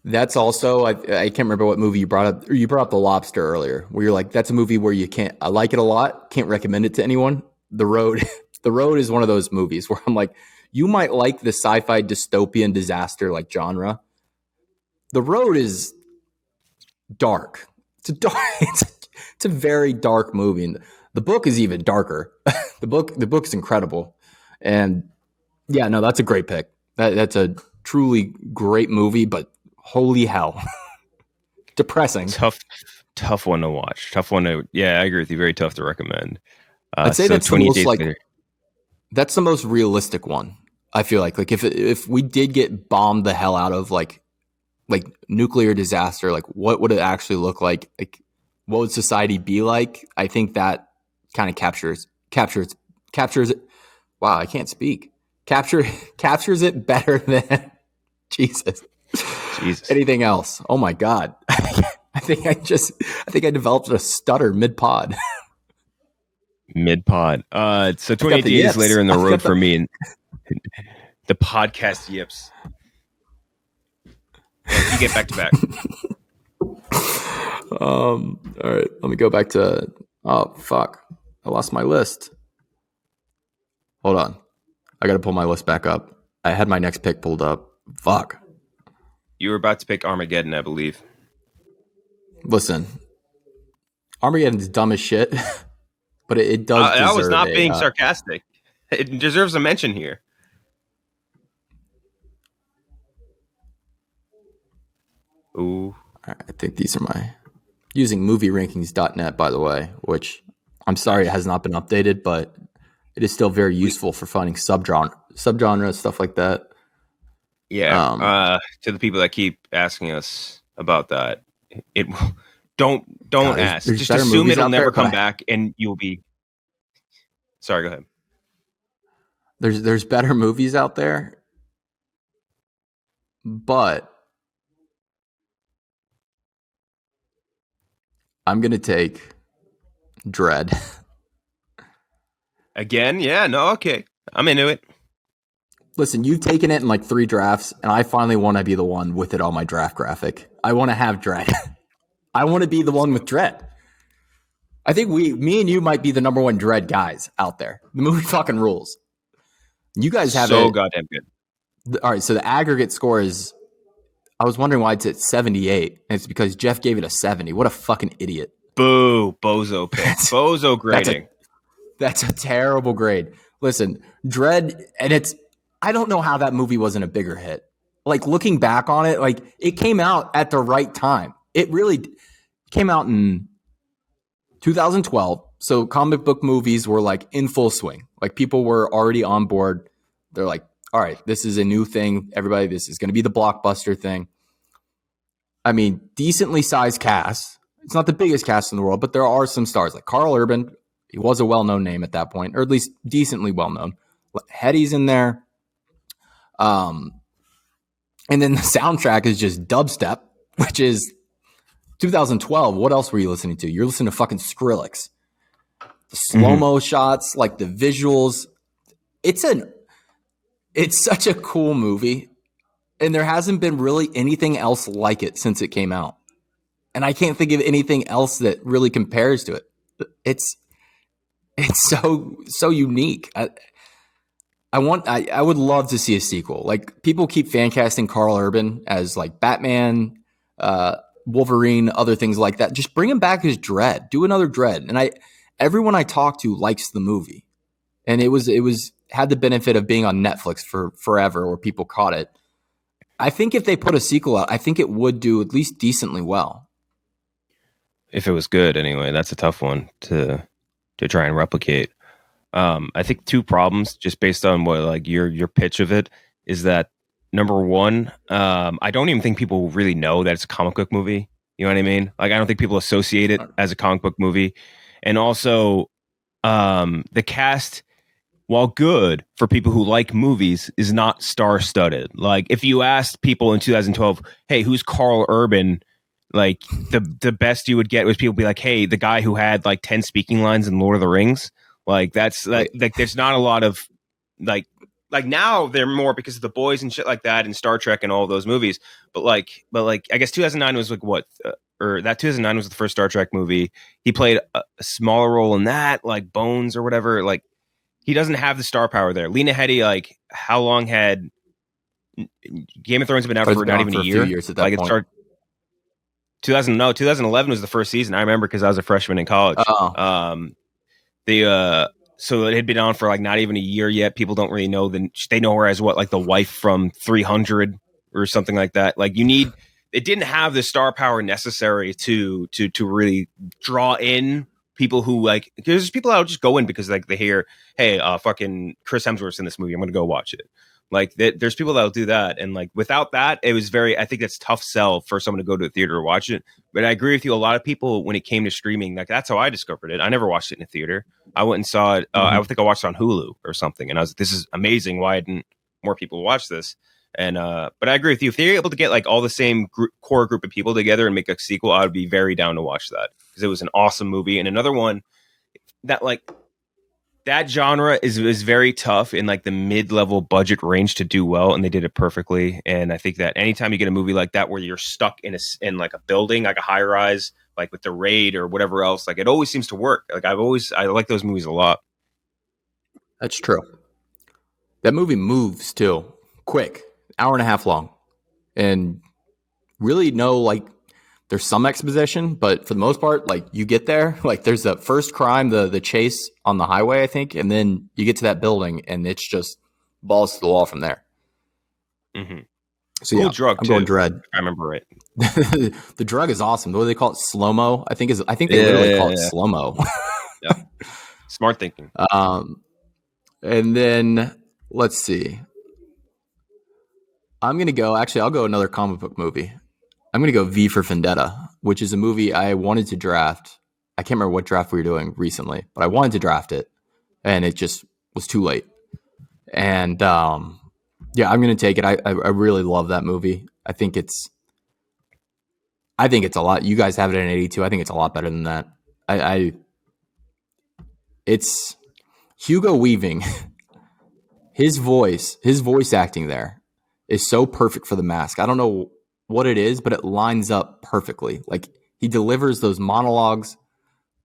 That's also I can't remember what movie you brought up. Or you brought up The Lobster earlier, where you're like, that's a movie where you can't. I like it a lot. Can't recommend it to anyone. The Road. The Road is one of those movies where I'm like, you might like the sci-fi dystopian disaster like genre. The Road is dark. It's a dark. It's a very dark movie. And the book is even darker. The book's incredible. And yeah, no, that's a great pick. That's a truly great movie, but holy hell. Depressing. Tough one to watch. Tough one to, yeah, I agree with you. Very tough to recommend. I'd say that's 28 days later. That's the most realistic one. I feel like if we did get bombed the hell out of like nuclear disaster, like what would it actually look like? Like what would society be like? I think that kind of captures it. Wow, I can't speak. Captures it better than Jesus. Anything else? Oh my God. I think I developed a stutter mid-pod. Mid-pod. So 28 days yips. Later in the road for me. And the podcast yips. You get back to back. All right. Let me go back to. Oh fuck! I lost my list. Hold on. I got to pull my list back up. I had my next pick pulled up. Fuck. You were about to pick Armageddon, I believe. Listen, Armageddon's dumb as shit, but it does. I was not being sarcastic. It deserves a mention here. Ooh. I think these are my using movierankings.net, by the way, which I'm sorry it has not been updated, but it is still very useful for finding subgenre stuff like that. Yeah. To the people that keep asking us about that, don't ask. There's just assume it'll never come back, and you'll be. Sorry, go ahead. There's better movies out there, but I'm gonna take Dread. Again? Yeah, no, okay. I'm into it. Listen, you've taken it in like 3 drafts, and I finally want to be the one with it on my draft graphic. I want to have Dread. I want to be the one with Dread. I think me and you might be the number one Dread guys out there. The movie fucking rules. You guys have so goddamn good. All right, so the aggregate score is, I was wondering why it's at 78, and it's because Jeff gave it a 70. What a fucking idiot. Boo, bozo pick. Bozo grading. That's a terrible grade. Listen, Dread, and I don't know how that movie wasn't a bigger hit. Like, looking back on it, like, it came out at the right time. It really came out in 2012. So comic book movies were like in full swing. Like, people were already on board. They're like, all right, this is a new thing. Everybody, this is going to be the blockbuster thing. I mean, decently sized cast. It's not the biggest cast in the world, but there are some stars like Carl Urban. He was a well-known name at that point, or at least decently well-known. Hetty's in there. And then the soundtrack is just dubstep, which is 2012. What else were you listening to? You're listening to fucking Skrillex. The slow-mo shots, like the visuals. It's such a cool movie, and there hasn't been really anything else like it since it came out. And I can't think of anything else that really compares to it. It's so unique. I would love to see a sequel. Like, people keep fan casting Carl Urban as like Batman, Wolverine, other things like that. Just bring him back as Dredd. Do another Dredd. And everyone I talk to likes the movie. And it had the benefit of being on Netflix for forever, where people caught it. I think if they put a sequel out, I think it would do at least decently well. If it was good, anyway. That's a tough one to try and replicate. I think 2 problems, just based on what like your pitch of it, is that number one, I don't even think people really know that it's a comic book movie. You know what I mean? Like, I don't think people associate it as a comic book movie. And also, the cast while good for people who like movies, is not star-studded. Like, if you asked people in 2012, hey, who's Carl Urban? Like, the best you would get was people be like, hey, the guy who had like 10 speaking lines in Lord of the Rings. Like, that's like there's not a lot of like now they're more because of The Boys and shit like that and Star Trek and all those movies. But I guess 2009 was like what, or that 2009 was the first Star Trek movie. He played a smaller role in that, like Bones or whatever. Like, he doesn't have the star power there. Lena Headey, like, how long had Game of Thrones been out for? Not even a year. Years at that like point. It started 2011 was the first season. I remember because I was a freshman in college. So it had been on for like not even a year yet. People don't really know. They know her as what, like the wife from 300 or something like that. Like, it didn't have the star power necessary to really draw in people who, like, there's people that'll just go in because like they hear, hey, fucking Chris Hemsworth's in this movie, I'm gonna go watch it. Like, there's people that'll do that, and like without that, it was I think that's tough sell for someone to go to the theater to watch it. But I agree with you. A lot of people, when it came to streaming, like, that's how I discovered it. I never watched it in a theater. I went and saw it. I think I watched it on Hulu or something, and I was like, this is amazing. Why didn't more people watch this? And but I agree with you. If they're able to get like all the same core group of people together and make a sequel, I would be very down to watch that, because it was an awesome movie. And another one that, like, that genre is very tough in like the mid-level budget range to do well, and they did it perfectly. And I think that anytime you get a movie like that where you're stuck in like a building, like a high rise, like with The Raid or whatever else, like, it always seems to work. Like, I like those movies a lot. That's true. That movie moves too quick. Hour and a half long, and really there's some exposition, but for the most part, like, you get there, like, there's the first crime, the chase on the highway, I think, and then you get to that building, and it's just balls to the wall from there. Mm-hmm. So cool, yeah, drug. I'm going Dread. I remember right. The drug is awesome. What do they call it? Slow mo. I think they literally call it slow mo. Yeah, smart thinking. And then let's see. I'll go another comic book movie. I'm going to go V for Vendetta, which is a movie I wanted to draft. I can't remember what draft we were doing recently, but I wanted to draft it, and it just was too late. And I'm going to take it. I really love that movie. I think it's a lot. You guys have it at 82. I think it's a lot better than that. It's Hugo Weaving. His voice acting there is so perfect for The Mask. I don't know what it is, but it lines up perfectly. Like, he delivers those monologues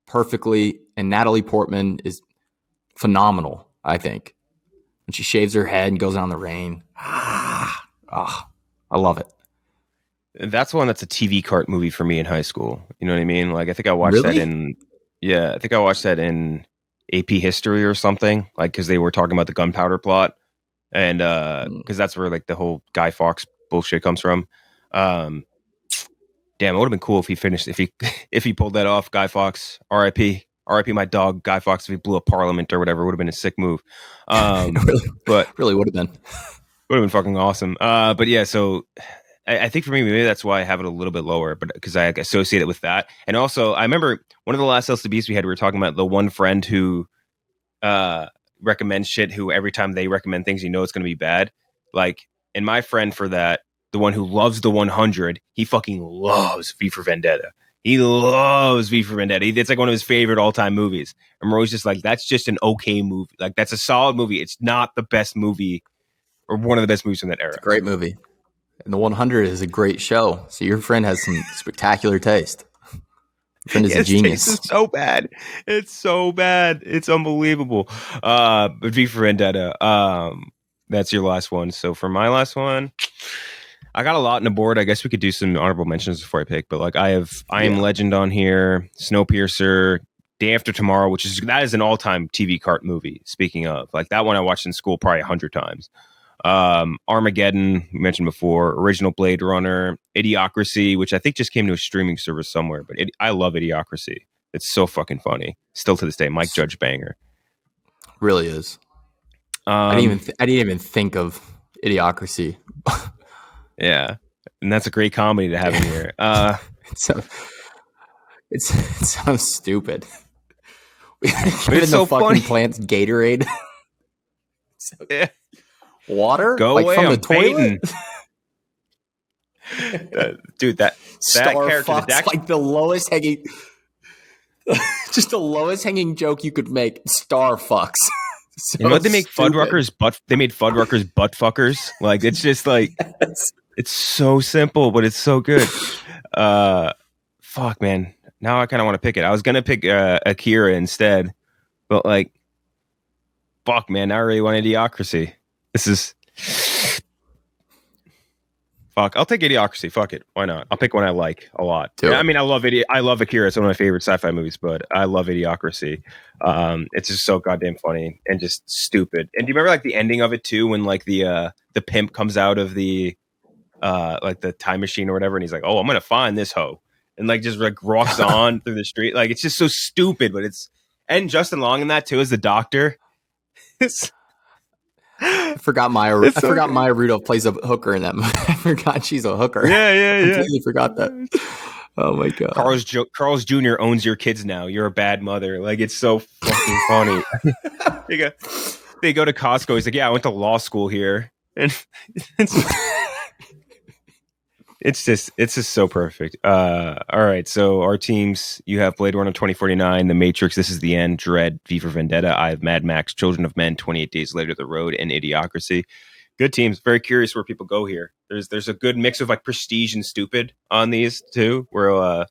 perfectly, and Natalie Portman is phenomenal, I think. And she shaves her head and goes out in the rain. I love it. That's one that's a TV cart movie for me in high school. You know what I mean? Like, I think I watched that in AP History or something, like, because they were talking about the gunpowder plot. And because that's where like the whole Guy Fawkes bullshit comes from. Damn, it would have been cool if he pulled that off. Guy Fawkes, R.I.P. My dog Guy Fawkes. If he blew up Parliament or whatever, it would have been a sick move. But really would have been. Would have been fucking awesome. But yeah, so I think for me, maybe that's why I have it a little bit lower, but because I associate it with that. And also, I remember one of the last LCBs we were talking about the one friend who recommends shit, who every time they recommend things, it's going to be bad. Like, and my friend for that, the one who loves the 100, he fucking loves V for Vendetta. He loves V for Vendetta. It's like one of his favorite all-time movies. And we're always just like, that's just an okay movie. Like, that's a solid movie. It's not the best movie or one of the best movies from that era. It's a great movie. And the 100 is a great show. So your friend has some spectacular taste. Your friend is a genius. It's so bad. It's so bad. It's unbelievable. But V for Vendetta, that's your last one. So for my last one, I got a lot on the board. I guess we could do some honorable mentions before I pick. But like, I Am Legend on here, Snowpiercer, Day After Tomorrow, that is an all-time TV cart movie. Speaking of, like, that one I watched in school probably 100 times. Armageddon, we mentioned before, original Blade Runner, Idiocracy, which I think just came to a streaming service somewhere, but I love Idiocracy. It's so fucking funny. Still to this day, Mike Judge banger. Really is. I didn't even think of Idiocracy. Yeah, and that's a great comedy to have in here. It sounds stupid. It's so fucking funny. Plants Gatorade. Yeah. Water? Go like away, from I'm the toilet? Dude, that Star character, Fox, like the lowest hanging, just the lowest hanging joke you could make. Star Fox. So you know what they make stupid. Fuddruckers butt? They made Fuddruckers butt fuckers. Like it's just like it's so simple, but it's so good. Fuck, man. Now I kind of want to pick it. I was gonna pick Akira instead, but like, fuck, man. Now I really want Idiocracy. This is. Fuck, I'll take Idiocracy. Fuck it. Why not? I'll pick one I like a lot. Yeah, I mean, I love Akira. It's one of my favorite sci-fi movies, but I love Idiocracy. It's just so goddamn funny and just stupid. And do you remember like the ending of it too, when like the pimp comes out of the like the time machine or whatever, and he's like, "Oh, I'm gonna find this hoe," and like just like walks on through the street. Like it's just so stupid, but it's and Justin Long in that too as the doctor. I forgot Maya Rudolph plays a hooker in that movie. I forgot she's a hooker. Yeah. Completely forgot that. Oh my god. Carl's Jr. owns your kids now. You're a bad mother. Like it's so fucking funny. They go to Costco. He's like, "Yeah, I went to law school here," and it's just so perfect. All right, so our teams: you have Blade Runner 2049, The Matrix, This Is the End, Dread, V for Vendetta. I have Mad Max, Children of Men, 28 Days Later, The Road, and Idiocracy. Good teams. Very curious where people go here. There's a good mix of like prestige and stupid on these too. We're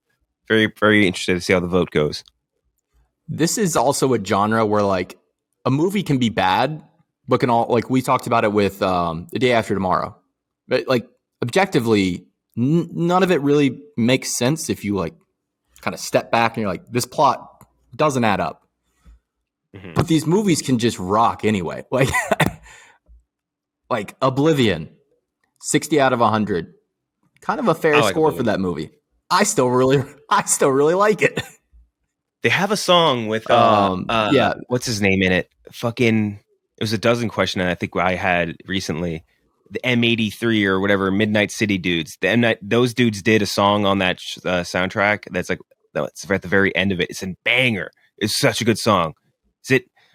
very very interested to see how the vote goes. This is also a genre where like a movie can be bad, but can all like we talked about it with The Day After Tomorrow, but like objectively. None of it really makes sense if you like kind of step back and you're like, this plot doesn't add up. Mm-hmm. But these movies can just rock anyway. Like, like Oblivion, 60 out of 100. Kind of a fair score Oblivion. For that movie. I still really like it. They have a song with what's his name in it? Fucking, it was a dozen question I think I had recently. The M83 or whatever, Midnight City dudes. Those dudes did a song on that soundtrack. That's like, it's at the very end of it. It's a banger. It's such a good song.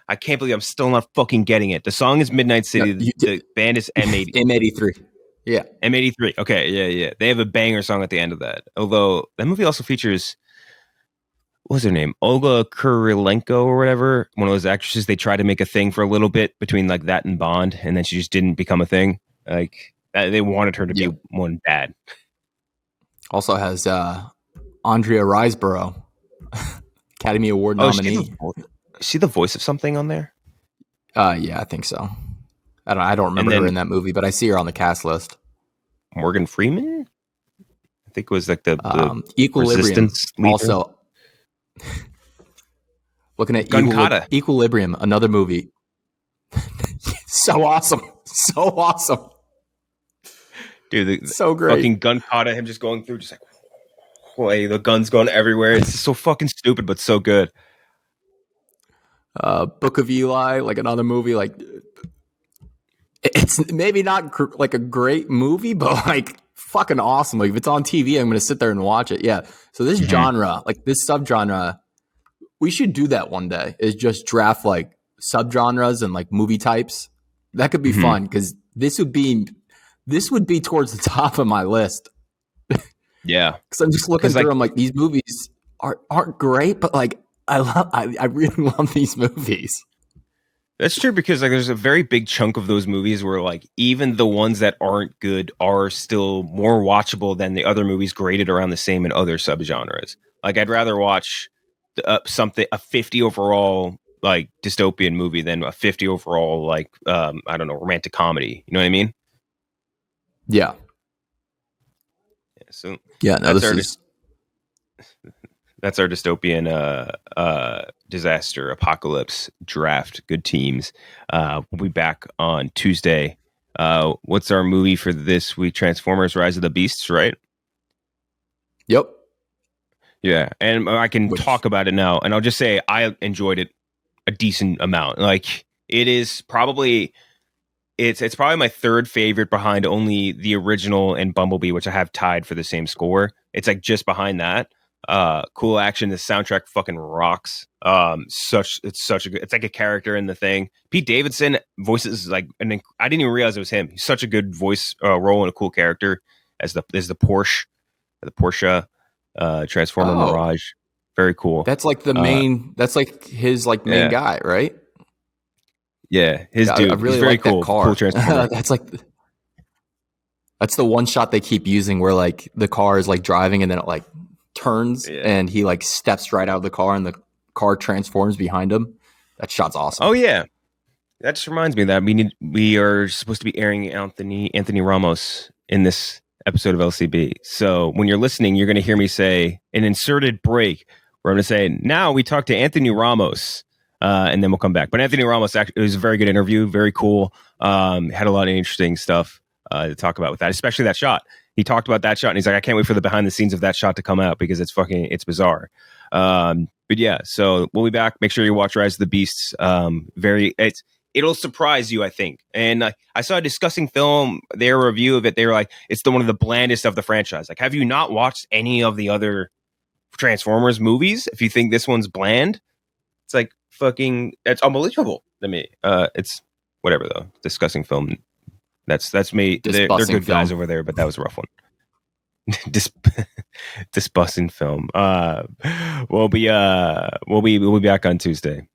I can't believe I'm still not fucking getting it. The song is Midnight City. No, the band is M80. M83. Yeah. M83. Okay. Yeah. They have a banger song at the end of that. Although that movie also features, what was her name? Olga Kurilenko or whatever. One of those actresses. They tried to make a thing for a little bit between like that and Bond, and then she just didn't become a thing. Like they wanted her to be one bad. Also has Andrea Riseborough, Academy Award nominee. Is she the voice of something on there? Yeah, I think so. I don't remember her in that movie, but I see her on the cast list. Morgan Freeman, I think it was like the Equilibrium. Also, looking at Equilibrium, another movie. So awesome. Dude, so great. Fucking gun kata, him just going through, just like, the gun's going everywhere. It's just so fucking stupid, but so good. Book of Eli, like another movie, like it's maybe not like a great movie, but like fucking awesome. Like if it's on TV, I'm going to sit there and watch it. Yeah. So this genre, like this subgenre, we should do that one day. Is just draft like subgenres and like movie types. That could be fun because this would be towards the top of my list. Yeah, because I'm just looking through. I'm like, these movies aren't great, but like I really love these movies. That's true because like there's a very big chunk of those movies where like even the ones that aren't good are still more watchable than the other movies graded around the same in other subgenres. Like I'd rather watch a 50 overall like dystopian movie than a 50 overall like I don't know, romantic comedy. You know what I mean? Yeah. So that's our dystopian disaster apocalypse draft. Good teams. We'll be back on Tuesday. What's our movie for this week? Transformers: Rise of the Beasts, right? Yep. Yeah, and I can talk about it now, and I'll just say I enjoyed it a decent amount. Like it is probably it's probably my third favorite behind only the original and Bumblebee, which I have tied for the same score. It's like just behind that. Cool action. The soundtrack fucking rocks. It's like a character in the thing. Pete Davidson voices like I didn't even realize it was him. He's such a good voice role and a cool character as the Porsche Transformer Mirage. Very cool. That's like the main. That's like his main guy, right? Yeah, his dude. I really He's very like cool. That car. Cool Transformer. That's the one shot they keep using where like the car is like driving and then it like turns and he like steps right out of the car and the car transforms behind him. That shot's awesome. Oh yeah, that just reminds me that we are supposed to be airing Anthony Ramos in this episode of LCB. So when you're listening, you're going to hear me say an inserted break where I'm going to say, now we talk to Anthony Ramos, and then we'll come back. But Anthony Ramos, actually, it was a very good interview, very cool. Had a lot of interesting stuff to talk about with that, especially that shot. He talked about that shot, and he's like, I can't wait for the behind the scenes of that shot to come out because it's bizarre. But yeah, so we'll be back. Make sure you watch Rise of the Beasts. It'll surprise you, I think. And I saw a discussing film, their review of it. They were like, it's one of the blandest of the franchise. Like, have you not watched any of the other Transformers movies? If you think this one's bland, it's like fucking, it's unbelievable to me. It's whatever though. Discussing film. That's me. They're good guys over there, but that was a rough one. Disbussing film. We'll be back on Tuesday.